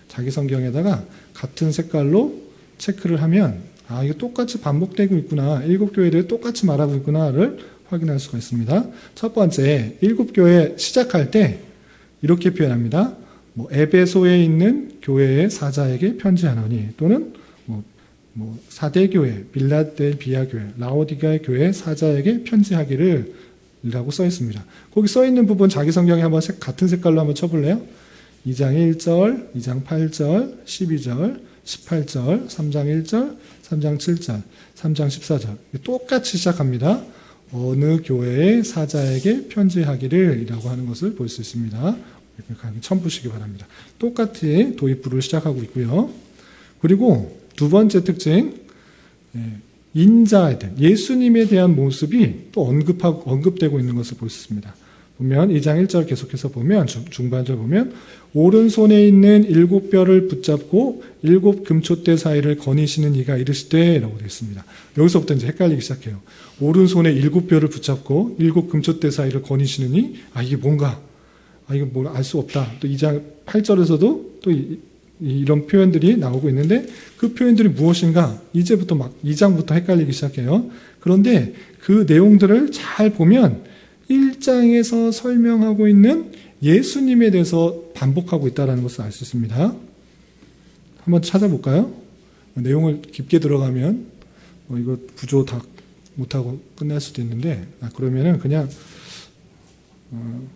자기 성경에다가 같은 색깔로 체크를 하면, 아, 이게 똑같이 반복되고 있구나, 7교회들이 똑같이 말하고 있구나를 확인할 수가 있습니다. 첫 번째, 7교회 시작할 때 이렇게 표현합니다. 에베소에 있는 교회의 사자에게 편지하노니, 또는 사대교회, 빌라델비아 교회, 라오디게아 교회 사자에게 편지하기를 라고 써 있습니다. 거기 써 있는 부분 자기 성경에 한번 같은 색깔로 한번 쳐볼래요? 2장 1절, 2장 8절, 12절, 18절, 3장 1절, 3장 7절, 3장 14절. 똑같이 시작합니다. 어느 교회의 사자에게 편지하기를 이라고 하는 것을 볼 수 있습니다. 처음 보시기 바랍니다. 똑같이 도입부를 시작하고 있고요. 그리고 두 번째 특징, 인자에 대한, 예수님에 대한 모습이 또 언급되고 있는 것을 볼 수 있습니다. 보면 2장 1절 계속해서 보면, 중반절 보면, 오른손에 있는 7뼈를 붙잡고 7 금촛대 사이를 거니시는 이가 이르시되 라고 되어 있습니다. 여기서부터 이제 헷갈리기 시작해요. 오른손에 7뼈를 붙잡고 7 금촛대 사이를 거니시는 이, 이게 뭔가, 이거 뭘 알 수 없다. 또 2장 8절에서도 또 이런 표현들이 나오고 있는데, 그 표현들이 무엇인가 이제부터 막 2장부터 헷갈리기 시작해요. 그런데 그 내용들을 잘 보면 1장에서 설명하고 있는 예수님에 대해서 반복하고 있다는 것을 알 수 있습니다. 한번 찾아볼까요? 내용을 깊게 들어가면 이거 구조 다 못하고 끝날 수도 있는데, 그러면은 그냥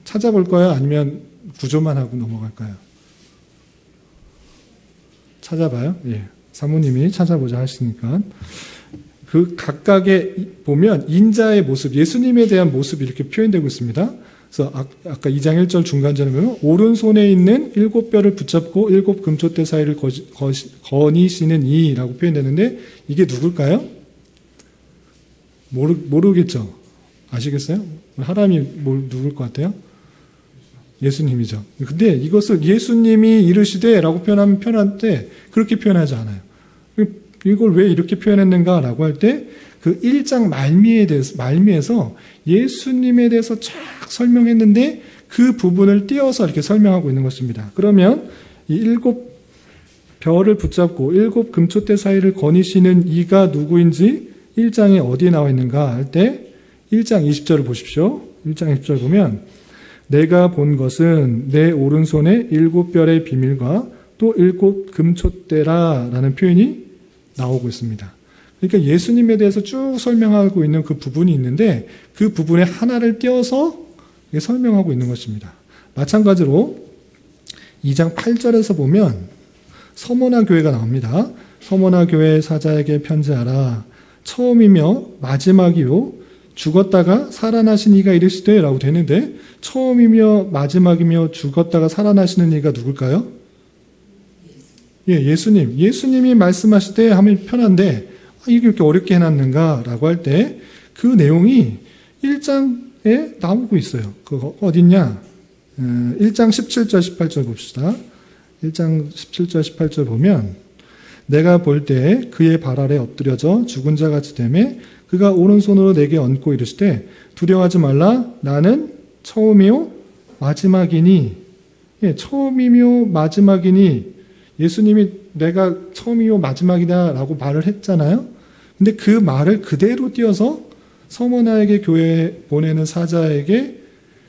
찾아볼까요? 아니면 구조만 하고 넘어갈까요? 찾아봐요. 예, 사모님이 찾아보자 하시니까. 그 각각의 보면 인자의 모습, 예수님에 대한 모습이 이렇게 표현되고 있습니다. 그래서 아까 2장 1절 중간절에 보면 오른손에 있는 7뼈를 붙잡고 7 금촛대 사이를 거니시는 이라고 표현되는데, 이게 누굴까요? 모르겠죠? 아시겠어요? 사람이 누굴 것 같아요? 예수님이죠. 근데 이것을 예수님이 이르시되 라고 표현하면 편한데, 그렇게 표현하지 않아요. 이걸 왜 이렇게 표현했는가 라고 할 때, 그 1장 말미에서 예수님에 대해서 쫙 설명했는데, 그 부분을 띄어서 이렇게 설명하고 있는 것입니다. 그러면 이 7 벼를 붙잡고 7 금촛대 사이를 거니시는 이가 누구인지 1장에 어디에 나와 있는가 할 때, 1장 20절을 보십시오. 1장 20절 보면, 내가 본 것은 내 오른손에 7별의 비밀과 또 7 금촛대라 라는 표현이 나오고 있습니다. 그러니까 예수님에 대해서 쭉 설명하고 있는 그 부분이 있는데 그 부분에 하나를 띄어서 설명하고 있는 것입니다. 마찬가지로 2장 8절에서 보면 서머나 교회가 나옵니다. 서머나 교회 사자에게 편지하라. 처음이며 마지막이요 죽었다가 살아나신 이가 이르시되 라고 되는데 처음이며 마지막이며 죽었다가 살아나시는 이가 누굴까요? 예수님. 예수님이 말씀하실 때 하면 편한데 이게 이렇게 어렵게 해놨는가 라고 할 때 그 내용이 1장에 나오고 있어요. 그거 어딨냐? 1장 17절 18절 봅시다. 1장 17절 18절 보면 내가 볼 때 그의 발 아래 엎드려져 죽은 자 같이 되매 그가 오른손으로 내게 얹고 이르시되 두려워하지 말라 나는 처음이요 마지막이니. 처음이며 마지막이니 예수님이 내가 처음이요 마지막이다 라고 말을 했잖아요. 근데 그 말을 그대로 띄어서 서머나에게 교회에 보내는 사자에게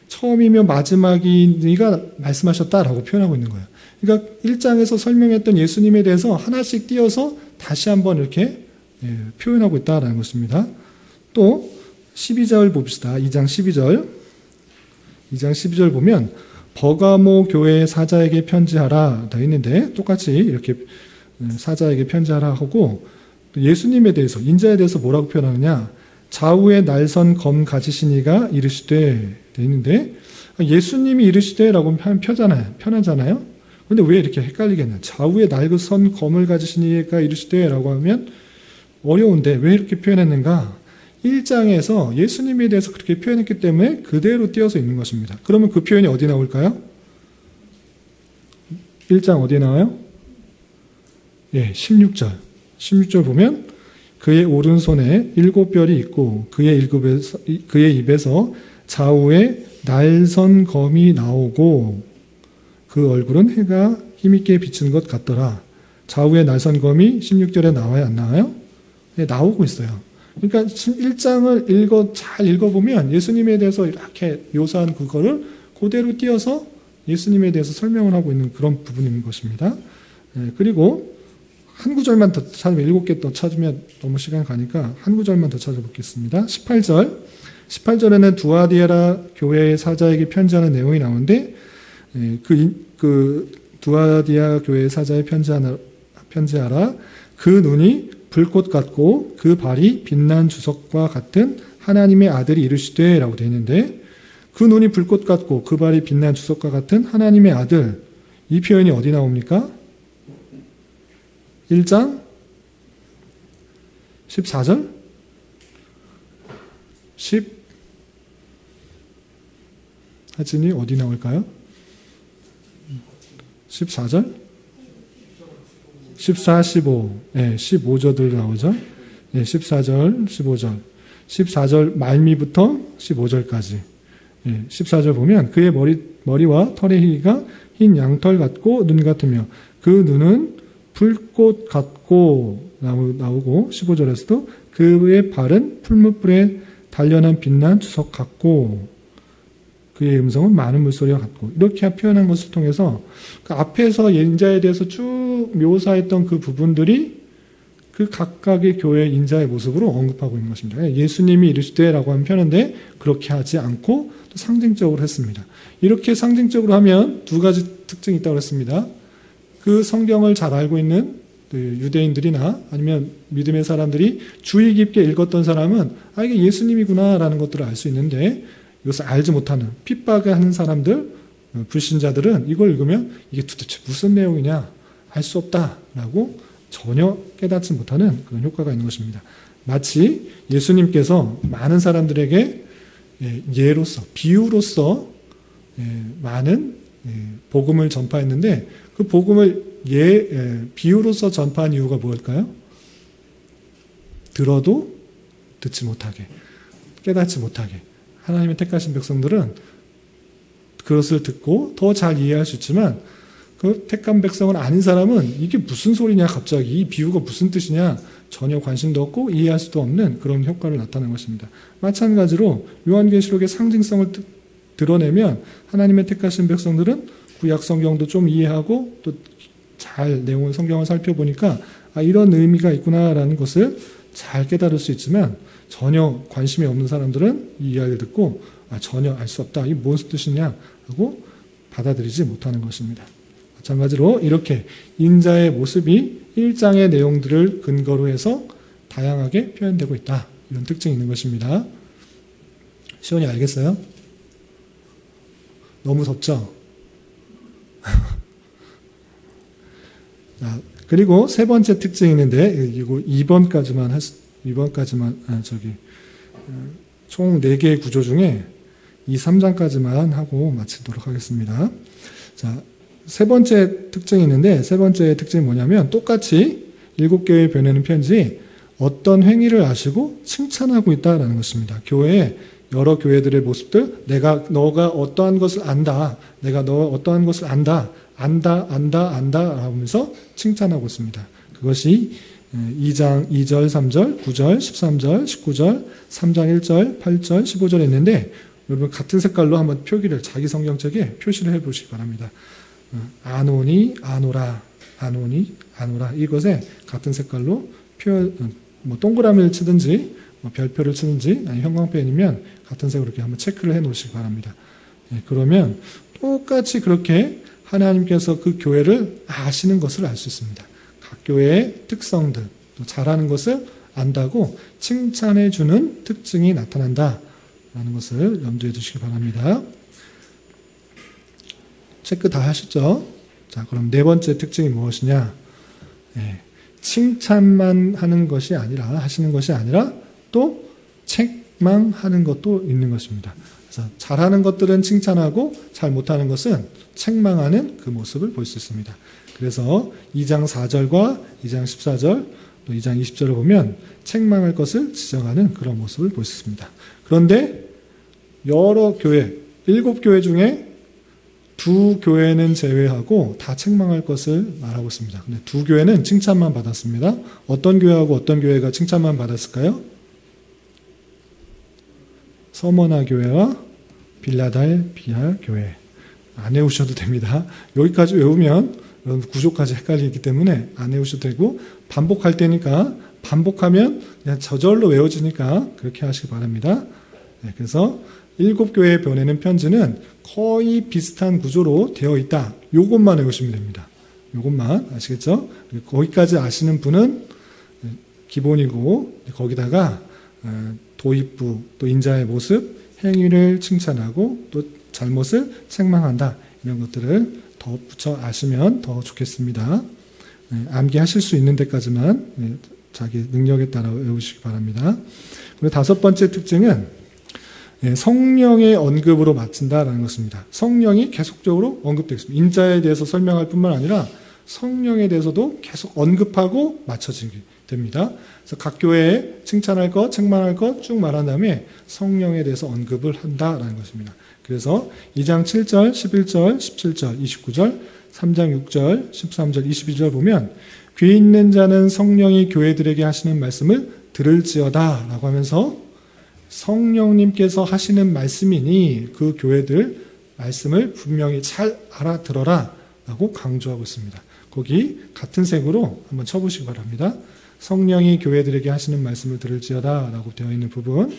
처음이며 마지막이니가 말씀하셨다라고 표현하고 있는 거예요. 그러니까 1장에서 설명했던 예수님에 대해서 하나씩 띄어서 다시 한번 이렇게 표현하고 있다라는 것입니다. 또 12절 봅시다. 2장 12절. 2장 12절 보면 버가모 교회 사자에게 편지하라 되어 있는데 똑같이 이렇게 사자에게 편지하라 하고 예수님에 대해서 인자에 대해서 뭐라고 표현하느냐 좌우에 날선 검 가지신 이가 이르시되 되어 있는데 예수님이 이르시되라고 하면 편하잖아요. 그런데 왜 이렇게 헷갈리겠냐 좌우에 날선 검을 가지신 이가 이르시되라고 하면 어려운데 왜 이렇게 표현했는가 1장에서 예수님에 대해서 그렇게 표현했기 때문에 그대로 띄어서 있는 것입니다. 그러면 그 표현이 어디 나올까요? 1장 어디에 나와요? 16절. 16절 보면 그의 오른손에 7뼈리 있고 그의 입에서 좌우에 날선 검이 나오고 그 얼굴은 해가 힘있게 비치는 것 같더라. 좌우에 날선 검이 16절에 나와요? 안 나와요? 나오고 있어요. 그러니까 1장을 잘 읽어보면 예수님에 대해서 이렇게 묘사한 그거를 그대로 띄어서 예수님에 대해서 설명을 하고 있는 그런 부분인 것입니다. 그리고 한 구절만 더 찾으면 7개 더 찾으면 너무 시간이 가니까 한 구절만 더 찾아보겠습니다. 18절. 18절에는 두아디아라 교회의 사자에게 편지하는 내용이 나오는데 그 두아디아 교회의 사자에 편지하라. 그 눈이 불꽃 같고 그 발이 빛난 주석과 같은 하나님의 아들이 이르시되 라고 되어 있는데 그 눈이 불꽃 같고 그 발이 빛난 주석과 같은 하나님의 아들 이 표현이 어디 나옵니까? 1장 14절 10 하진이 어디 나올까요? 14절 14, 15, 15절들 나오죠. 14절, 15절. 14절 말미부터 15절까지. 14절 보면 그의 머리와 털의 희가 흰 양털 같고 눈 같으며 그 눈은 불꽃 같고 나오고 15절에서도 그의 발은 풀무불에 단련한 빛난 주석 같고 그의 음성은 많은 물소리와 같고 이렇게 표현한 것을 통해서 그 앞에서 인자에 대해서 쭉 묘사했던 그 부분들이 그 각각의 교회 인자의 모습으로 언급하고 있는 것입니다. 예수님이 이르시되라고 하는 표현인데 그렇게 하지 않고 또 상징적으로 했습니다. 이렇게 상징적으로 하면 두 가지 특징이 있다고 했습니다. 그 성경을 잘 알고 있는 유대인들이나 아니면 믿음의 사람들이 주의 깊게 읽었던 사람은 이게 예수님이구나라는 것들을 알 수 있는데 이것을 알지 못하는 핍박하는 사람들, 불신자들은 이걸 읽으면 이게 도대체 무슨 내용이냐 알 수 없다라고 전혀 깨닫지 못하는 그런 효과가 있는 것입니다. 마치 예수님께서 많은 사람들에게 예로서, 비유로서 많은 복음을 전파했는데 그 복음을 비유로서 전파한 이유가 무엇일까요? 들어도 듣지 못하게, 깨닫지 못하게. 하나님의 택하신 백성들은 그것을 듣고 더 잘 이해할 수 있지만 그 택한 백성은 아닌 사람은 이게 무슨 소리냐 갑자기 이 비유가 무슨 뜻이냐 전혀 관심도 없고 이해할 수도 없는 그런 효과를 나타내는 것입니다. 마찬가지로 요한계시록의 상징성을 드러내면 하나님의 택하신 백성들은 구약 성경도 좀 이해하고 또 잘 내용을 성경을 살펴보니까 이런 의미가 있구나라는 것을 잘 깨달을 수 있지만 전혀 관심이 없는 사람들은 이 이야기를 듣고 전혀 알 수 없다. 이게 무슨 뜻이냐 하고 받아들이지 못하는 것입니다. 마찬가지로 이렇게 인자의 모습이 1장의 내용들을 근거로 해서 다양하게 표현되고 있다. 이런 특징이 있는 것입니다. 시온이 알겠어요? 너무 덥죠? 그리고 세 번째 특징이 있는데 이거 2번까지만 총 4개의 구조 중에 2, 3장까지만 하고 마치도록 하겠습니다. 자, 세 번째 특징이 있는데 세 번째 특징이 뭐냐면 똑같이 7교회에 보내는 편지 어떤 행위를 아시고 칭찬하고 있다라는 것입니다. 교회에 여러 교회들의 모습들, 너가 어떠한 것을 안다. 내가 너 어떠한 것을 안다. 안다 하면서 칭찬하고 있습니다. 그것이 2장 2절, 3절, 9절, 13절, 19절, 3장 1절, 8절, 15절에 있는데 여러분 같은 색깔로 한번 표기를 자기 성경책에 표시를 해보시기 바랍니다. 아노니, 아노라, 아노니, 아노라 이것에 같은 색깔로 동그라미를 치든지 별표를 치든지 아니 형광펜이면 같은 색으로 이렇게 한번 체크를 해 놓으시기 바랍니다. 그러면 똑같이 그렇게 하나님께서 그 교회를 아시는 것을 알 수 있습니다. 각 교회의 특성들, 또 잘하는 것을 안다고 칭찬해 주는 특징이 나타난다라는 것을 염두에 두시기 바랍니다. 체크 다 하셨죠? 자, 그럼 네 번째 특징이 무엇이냐? 칭찬만 하는 것이 아니라, 하시는 것이 아니라 또 책망하는 것도 있는 것입니다. 그래서 잘하는 것들은 칭찬하고 잘 못하는 것은 책망하는 그 모습을 볼 수 있습니다. 그래서 2장 4절과 2장 14절 또 2장 20절을 보면 책망할 것을 지적하는 그런 모습을 볼 수 있습니다. 그런데 여러 교회, 7교회 중에 2교회는 제외하고 다 책망할 것을 말하고 있습니다. 근데 2교회는 칭찬만 받았습니다. 어떤 교회하고 어떤 교회가 칭찬만 받았을까요? 서머나 교회와 빌라델비아 교회. 안 외우셔도 됩니다. 여기까지 외우면 구조까지 헷갈리기 때문에 안 외우셔도 되고 반복할 때니까 반복하면 그냥 저절로 외워지니까 그렇게 하시기 바랍니다. 그래서 7교회에 보내는 편지는 거의 비슷한 구조로 되어 있다. 요것만 외우시면 됩니다. 요것만 아시겠죠? 거기까지 아시는 분은 기본이고 거기다가 도입부, 또 인자의 모습, 행위를 칭찬하고 또 잘못을 책망한다. 이런 것들을 더 붙여 아시면 더 좋겠습니다. 암기하실 수 있는 데까지만 자기 능력에 따라 외우시기 바랍니다. 그리고 5번째 특징은 성령의 언급으로 마친다라는 것입니다. 성령이 계속적으로 언급되어 있습니다. 인자에 대해서 설명할 뿐만 아니라 성령에 대해서도 계속 언급하고 맞춰지게 됩니다. 그래서 각 교회에 칭찬할 것, 책망할 것 쭉 말한 다음에 성령에 대해서 언급을 한다라는 것입니다. 그래서 2장 7절, 11절, 17절, 29절, 3장 6절, 13절, 22절 보면 귀 있는 자는 성령이 교회들에게 하시는 말씀을 들을지어다 라고 하면서 성령님께서 하시는 말씀이니 그 교회들 말씀을 분명히 잘 알아들어라 라고 강조하고 있습니다. 거기 같은 색으로 한번 쳐보시기 바랍니다. 성령이 교회들에게 하시는 말씀을 들을지어다 라고 되어 있는 부분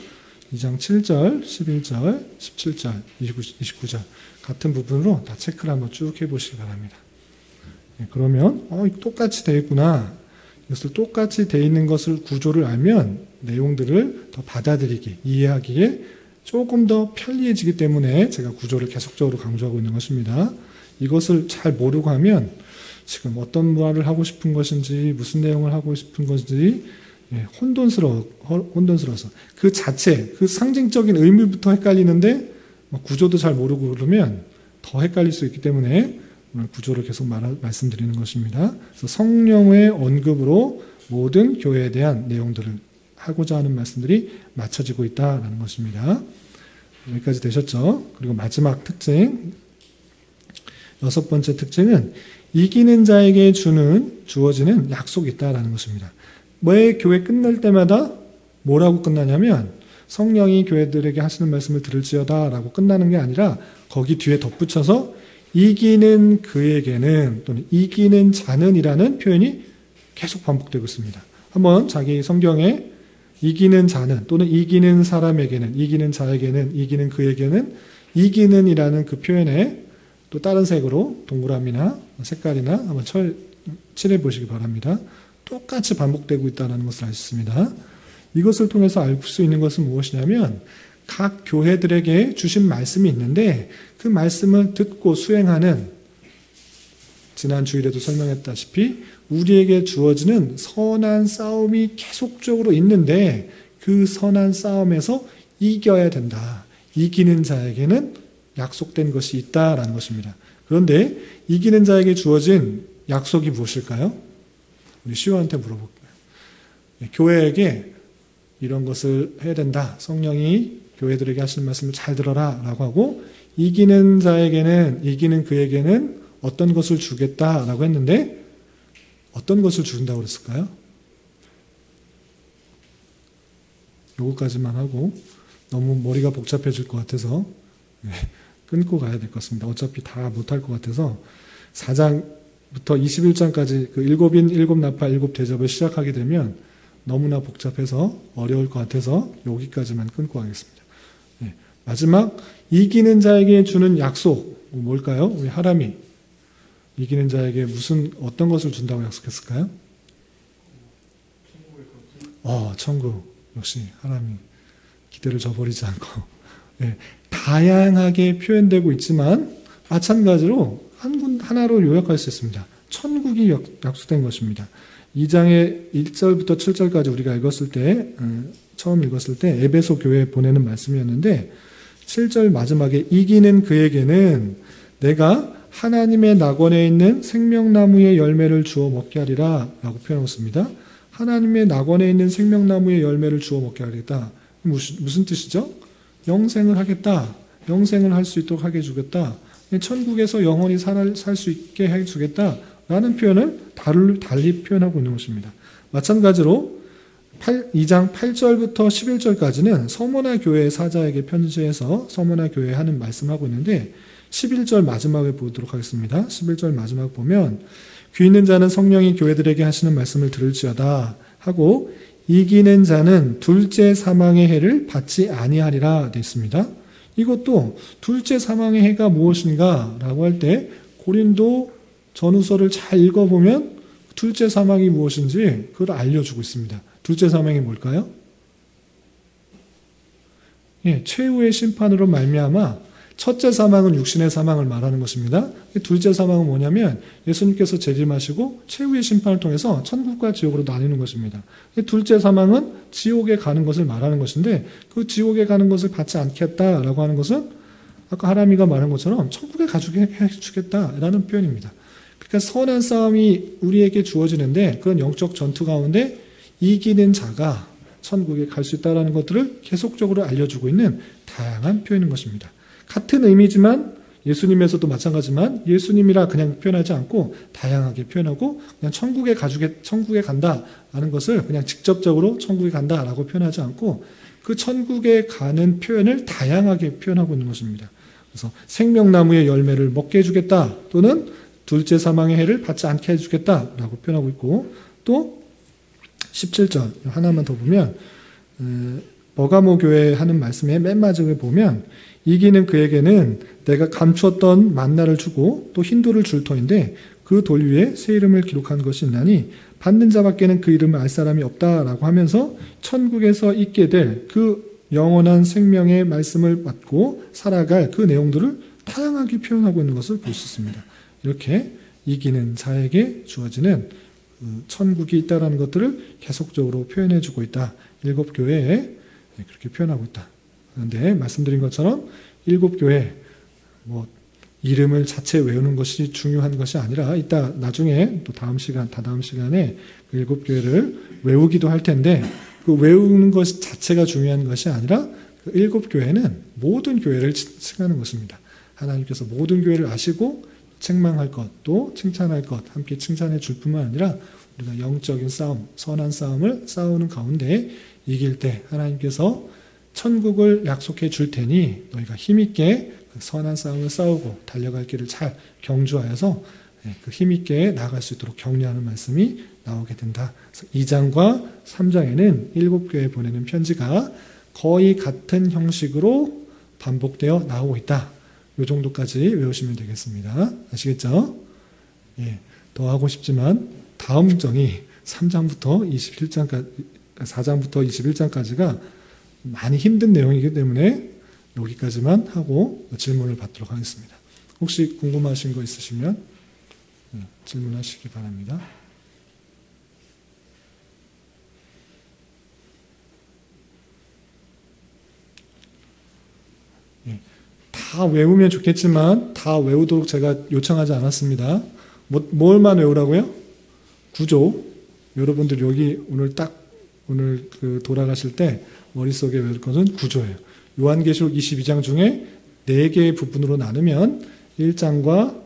2장 7절, 11절, 17절, 29절 같은 부분으로 다 체크를 한번 쭉 해보시기 바랍니다. 그러면 똑같이 되어 있구나. 이것을 똑같이 되어 있는 것을 구조를 알면 내용들을 더 받아들이기, 이해하기에 조금 더 편리해지기 때문에 제가 구조를 계속적으로 강조하고 있는 것입니다. 이것을 잘 모르고 하면 지금 어떤 말을 하고 싶은 것인지 무슨 내용을 하고 싶은 것인지 혼돈스러워서 그 자체, 그 상징적인 의미부터 헷갈리는데 구조도 잘 모르고 그러면 더 헷갈릴 수 있기 때문에 구조를 계속 말씀드리는 것입니다. 그래서 성령의 언급으로 모든 교회에 대한 내용들을 하고자 하는 말씀들이 맞춰지고 있다는 것입니다. 여기까지 되셨죠? 그리고 마지막 특징, 6번째 특징은 이기는 자에게 주어지는 약속이 있다는 것입니다. 왜 교회 끝날 때마다 뭐라고 끝나냐면 성령이 교회들에게 하시는 말씀을 들을지어다 라고 끝나는 게 아니라 거기 뒤에 덧붙여서 이기는 그에게는 또는 이기는 자는 이라는 표현이 계속 반복되고 있습니다. 한번 자기 성경에 이기는 자는 또는 이기는 사람에게는 이기는 자에게는 이기는 그에게는 이기는이라는 그 표현에 또 다른 색으로 동그라미나 색깔이나 한번 칠해 보시기 바랍니다. 똑같이 반복되고 있다는 것을 알 수 있습니다. 이것을 통해서 알 수 있는 것은 무엇이냐면 각 교회들에게 주신 말씀이 있는데 그 말씀을 듣고 수행하는 지난 주일에도 설명했다시피 우리에게 주어지는 선한 싸움이 계속적으로 있는데 그 선한 싸움에서 이겨야 된다. 이기는 자에게는 약속된 것이 있다라는 것입니다. 그런데 이기는 자에게 주어진 약속이 무엇일까요? 우리 시호한테 물어볼게요. 교회에게 이런 것을 해야 된다. 성령이 교회들에게 하시는 말씀을 잘 들어라 라고 하고 이기는 자에게는 이기는 그에게는 어떤 것을 주겠다라고 했는데 어떤 것을 준다고 그랬을까요? 요거까지만 하고 너무 머리가 복잡해질 것 같아서 끊고 가야 될 것 같습니다. 어차피 다 못할 것 같아서 4장부터 21장까지 그 일곱인, 일곱 나팔, 일곱 대접을 시작하게 되면 너무나 복잡해서 어려울 것 같아서 여기까지만 끊고 가겠습니다. 마지막 이기는 자에게 주는 약속 뭘까요? 우리 하람이 이기는 자에게 어떤 것을 준다고 약속했을까요? 천국. 역시 하람이 기대를 저버리지 않고 다양하게 표현되고 있지만 마찬가지로 하나로 요약할 수 있습니다. 천국이 약속된 것입니다. 2장의 1절부터 7절까지 우리가 읽었을 때 처음 읽었을 때 에베소 교회에 보내는 말씀이었는데 7절 마지막에 이기는 그에게는 내가 하나님의 낙원에 있는 생명나무의 열매를 주어 먹게 하리라 라고 표현하고 있습니다. 하나님의 낙원에 있는 생명나무의 열매를 주어 먹게 하겠다. 무슨 뜻이죠? 영생을 하겠다. 영생을 할 수 있도록 하게 해주겠다. 천국에서 영원히 살 수 있게 해주겠다. 라는 표현을 달리 표현하고 있는 것입니다. 마찬가지로 2장 8절부터 11절까지는 서머나 교회 사자에게 편지해서 서머나 교회에 하는 말씀하고 있는데 11절 마지막에 보도록 하겠습니다. 11절 마지막 보면 귀 있는 자는 성령이 교회들에게 하시는 말씀을 들을지어다 하고 이기는 자는 둘째 사망의 해를 받지 아니하리라 되어 있습니다. 이것도 둘째 사망의 해가 무엇인가 라고 할 때 고린도 전후서를 잘 읽어보면 둘째 사망이 무엇인지 그걸 알려주고 있습니다. 둘째 사망이 뭘까요? 최후의 심판으로 말미암아 첫째 사망은 육신의 사망을 말하는 것입니다. 둘째 사망은 뭐냐면 예수님께서 재림하시고 최후의 심판을 통해서 천국과 지옥으로 나뉘는 것입니다. 둘째 사망은 지옥에 가는 것을 말하는 것인데 그 지옥에 가는 것을 받지 않겠다라고 하는 것은 아까 하람이가 말한 것처럼 천국에 가주게 해주겠다라는 표현입니다. 그러니까 선한 싸움이 우리에게 주어지는데 그런 영적 전투 가운데 이기는 자가 천국에 갈 수 있다는 것들을 계속적으로 알려주고 있는 다양한 표현인 것입니다. 같은 의미지만 예수님에서도 마찬가지지만 예수님이라 그냥 표현하지 않고 다양하게 표현하고 그냥 천국에 간다라는 것을 그냥 직접적으로 천국에 간다라고 표현하지 않고 그 천국에 가는 표현을 다양하게 표현하고 있는 것입니다. 그래서 생명나무의 열매를 먹게 해주겠다 또는 둘째 사망의 해를 받지 않게 해주겠다라고 표현하고 있고 또 17절 하나만 더 보면 버가모 교회에 하는 말씀의 맨 마지막에 보면 이기는 그에게는 내가 감추었던 만나를 주고 또 흰돌을 줄 터인데 그 돌 위에 새 이름을 기록한 것이 있나니 받는 자밖에는 그 이름을 알 사람이 없다라고 하면서 천국에서 있게 될 그 영원한 생명의 말씀을 받고 살아갈 그 내용들을 다양하게 표현하고 있는 것을 볼 수 있습니다. 이렇게 이기는 자에게 주어지는 천국이 있다는 것들을 계속적으로 표현해주고 있다. 7교회에 그렇게 표현하고 있다. 그런데 말씀드린 것처럼 7교회 이름을 자체 외우는 것이 중요한 것이 아니라 이따 나중에 또 다다음 시간에 그 7교회를 외우기도 할 텐데 그 외우는 것 자체가 중요한 것이 아니라 그 7교회는 모든 교회를 칭하는 것입니다. 하나님께서 모든 교회를 아시고 책망할 것, 또 칭찬할 것 함께 칭찬해 줄 뿐만 아니라 우리가 영적인 싸움, 선한 싸움을 싸우는 가운데 이길 때 하나님께서 천국을 약속해 줄 테니 너희가 힘있게 그 선한 싸움을 싸우고 달려갈 길을 잘 경주하여서 그 힘있게 나아갈 수 있도록 격려하는 말씀이 나오게 된다. 2장과 3장에는 7교회에 보내는 편지가 거의 같은 형식으로 반복되어 나오고 있다. 이 정도까지 외우시면 되겠습니다. 아시겠죠? 예, 더 하고 싶지만 다음 정이 3장부터 21장까지, 4장부터 21장까지가 많이 힘든 내용이기 때문에 여기까지만 하고 질문을 받도록 하겠습니다. 혹시 궁금하신 거 있으시면 질문하시기 바랍니다. 다 외우면 좋겠지만 다 외우도록 제가 요청하지 않았습니다. 뭘만 외우라고요? 구조. 여러분들 여기 오늘 돌아가실 때 머릿속에 외울 것은 구조예요. 요한계시록 22장 중에 4개의 부분으로 나누면 1장과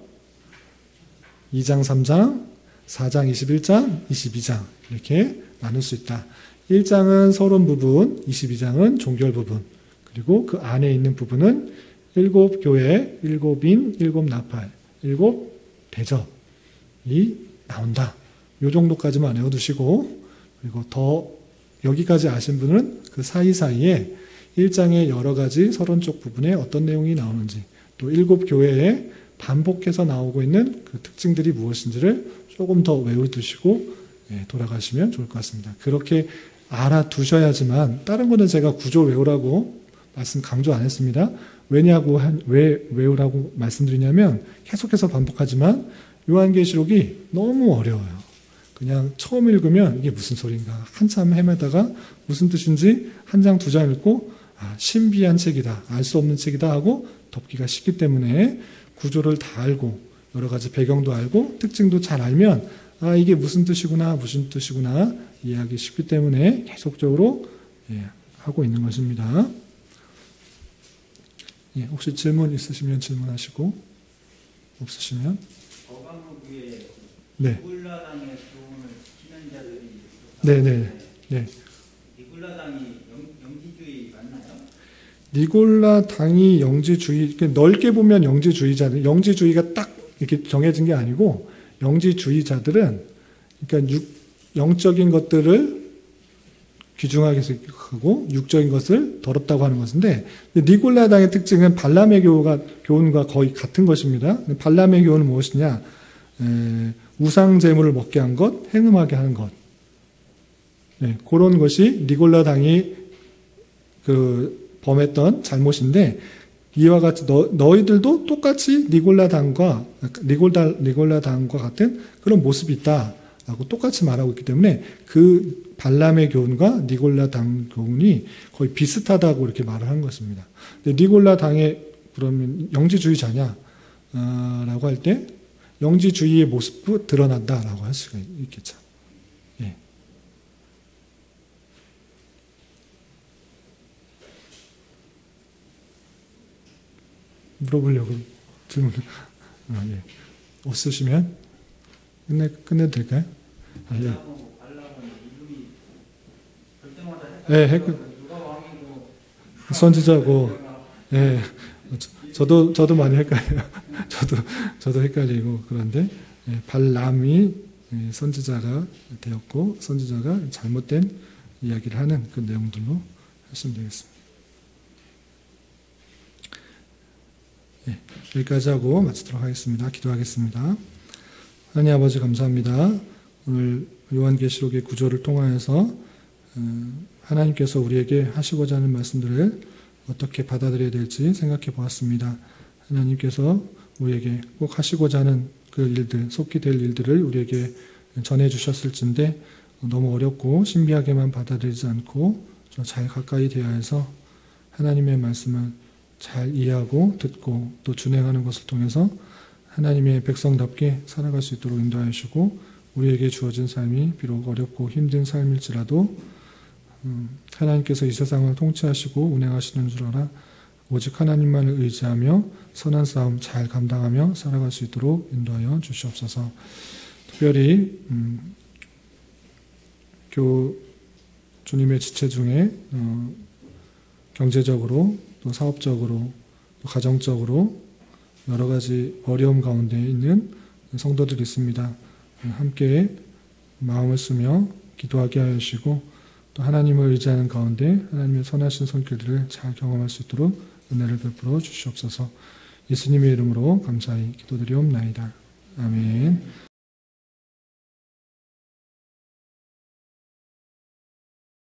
2장, 3장, 4장, 21장, 22장 이렇게 나눌 수 있다. 1장은 서론 부분, 22장은 종결 부분, 그리고 그 안에 있는 부분은 7 교회, 7인, 7 나팔, 7 대접이 나온다. 이 정도까지만 외워두시고, 그리고 더 여기까지 아신 분은 그 사이사이에 1장의 여러 가지 서론 쪽 부분에 어떤 내용이 나오는지, 또 7 교회에 반복해서 나오고 있는 그 특징들이 무엇인지를 조금 더 외워두시고 돌아가시면 좋을 것 같습니다. 그렇게 알아두셔야지만, 다른 거는 제가 구조 외우라고 말씀 강조 안 했습니다. 왜 외우라고 말씀드리냐면 계속해서 반복하지만 요한계시록이 너무 어려워요. 그냥 처음 읽으면 이게 무슨 소린가 한참 헤매다가 무슨 뜻인지 한 장, 2장 읽고 신비한 책이다, 알 수 없는 책이다 하고 덮기가 쉽기 때문에 구조를 다 알고 여러 가지 배경도 알고 특징도 잘 알면 이게 무슨 뜻이구나 이해하기 쉽기 때문에 계속적으로 하고 있는 것입니다. 혹시 질문 있으시면 질문하시고, 없으시면 어강록 위에 네. 니굴라당의 교훈을 지키는 자들이 네. 니굴라당이 영지주의 맞나요? 니골라당이 영지주의, 넓게 보면 영지주의자들, 영지주의가 딱 이렇게 정해진 게 아니고, 영지주의자들은 그러니까 영적인 것들을 귀중하게 생각하고 육적인 것을 더럽다고 하는 것인데, 니골라당의 특징은 발람의 교훈과 거의 같은 것입니다. 발람의 교훈은 무엇이냐? 우상 제물을 먹게 한 것, 행음하게 하는 것. 그런 것이 니골라당이 범했던 잘못인데, 이와 같이 너희들도 똑같이 니골라당과 같은 그런 모습이 있다라고 똑같이 말하고 있기 때문에 그 발람의 교훈과 니골라당 교훈이 거의 비슷하다고 이렇게 말을 하는 것입니다. 니골라당의 그러면 영지주의자냐? 라고 할 때 영지주의의 모습도 드러난다라고 할 수가 있겠죠. 예. 물어보려고 질문. 예. 없으시면 끝내도 될까요? 예. 누가 왕이고 선지자고, 저도 많이 헷갈려요. 저도 헷갈리고 그런데 발람이 선지자가 되었고 선지자가 잘못된 이야기를 하는 그 내용들로 하시면 되겠습니다. 여기까지 하고 마치도록 하겠습니다. 기도하겠습니다. 하나님 아버지 감사합니다. 오늘 요한계시록의 구조를 통하여서 하나님께서 우리에게 하시고자 하는 말씀들을 어떻게 받아들여야 될지 생각해 보았습니다. 하나님께서 우리에게 꼭 하시고자 하는 그 일들, 속히 될 일들을 우리에게 전해 주셨을진데 너무 어렵고 신비하게만 받아들이지 않고 좀 잘 가까이 대하 해서 하나님의 말씀을 잘 이해하고 듣고 또 준행하는 것을 통해서 하나님의 백성답게 살아갈 수 있도록 인도하여 주시고, 우리에게 주어진 삶이 비록 어렵고 힘든 삶일지라도 하나님께서 이 세상을 통치하시고 운행하시는 줄 알아 오직 하나님만을 의지하며 선한 싸움 잘 감당하며 살아갈 수 있도록 인도하여 주시옵소서. 특별히 주님의 지체 중에 경제적으로 또 사업적으로 또 가정적으로 여러 가지 어려움 가운데 있는 성도들이 있습니다. 함께 마음을 쓰며 기도하게 하여 주시고 또 하나님을 의지하는 가운데 하나님의 선하신 손길들을 잘 경험할 수 있도록 은혜를 베풀어 주시옵소서. 예수님의 이름으로 감사히 기도드리옵나이다. 아멘.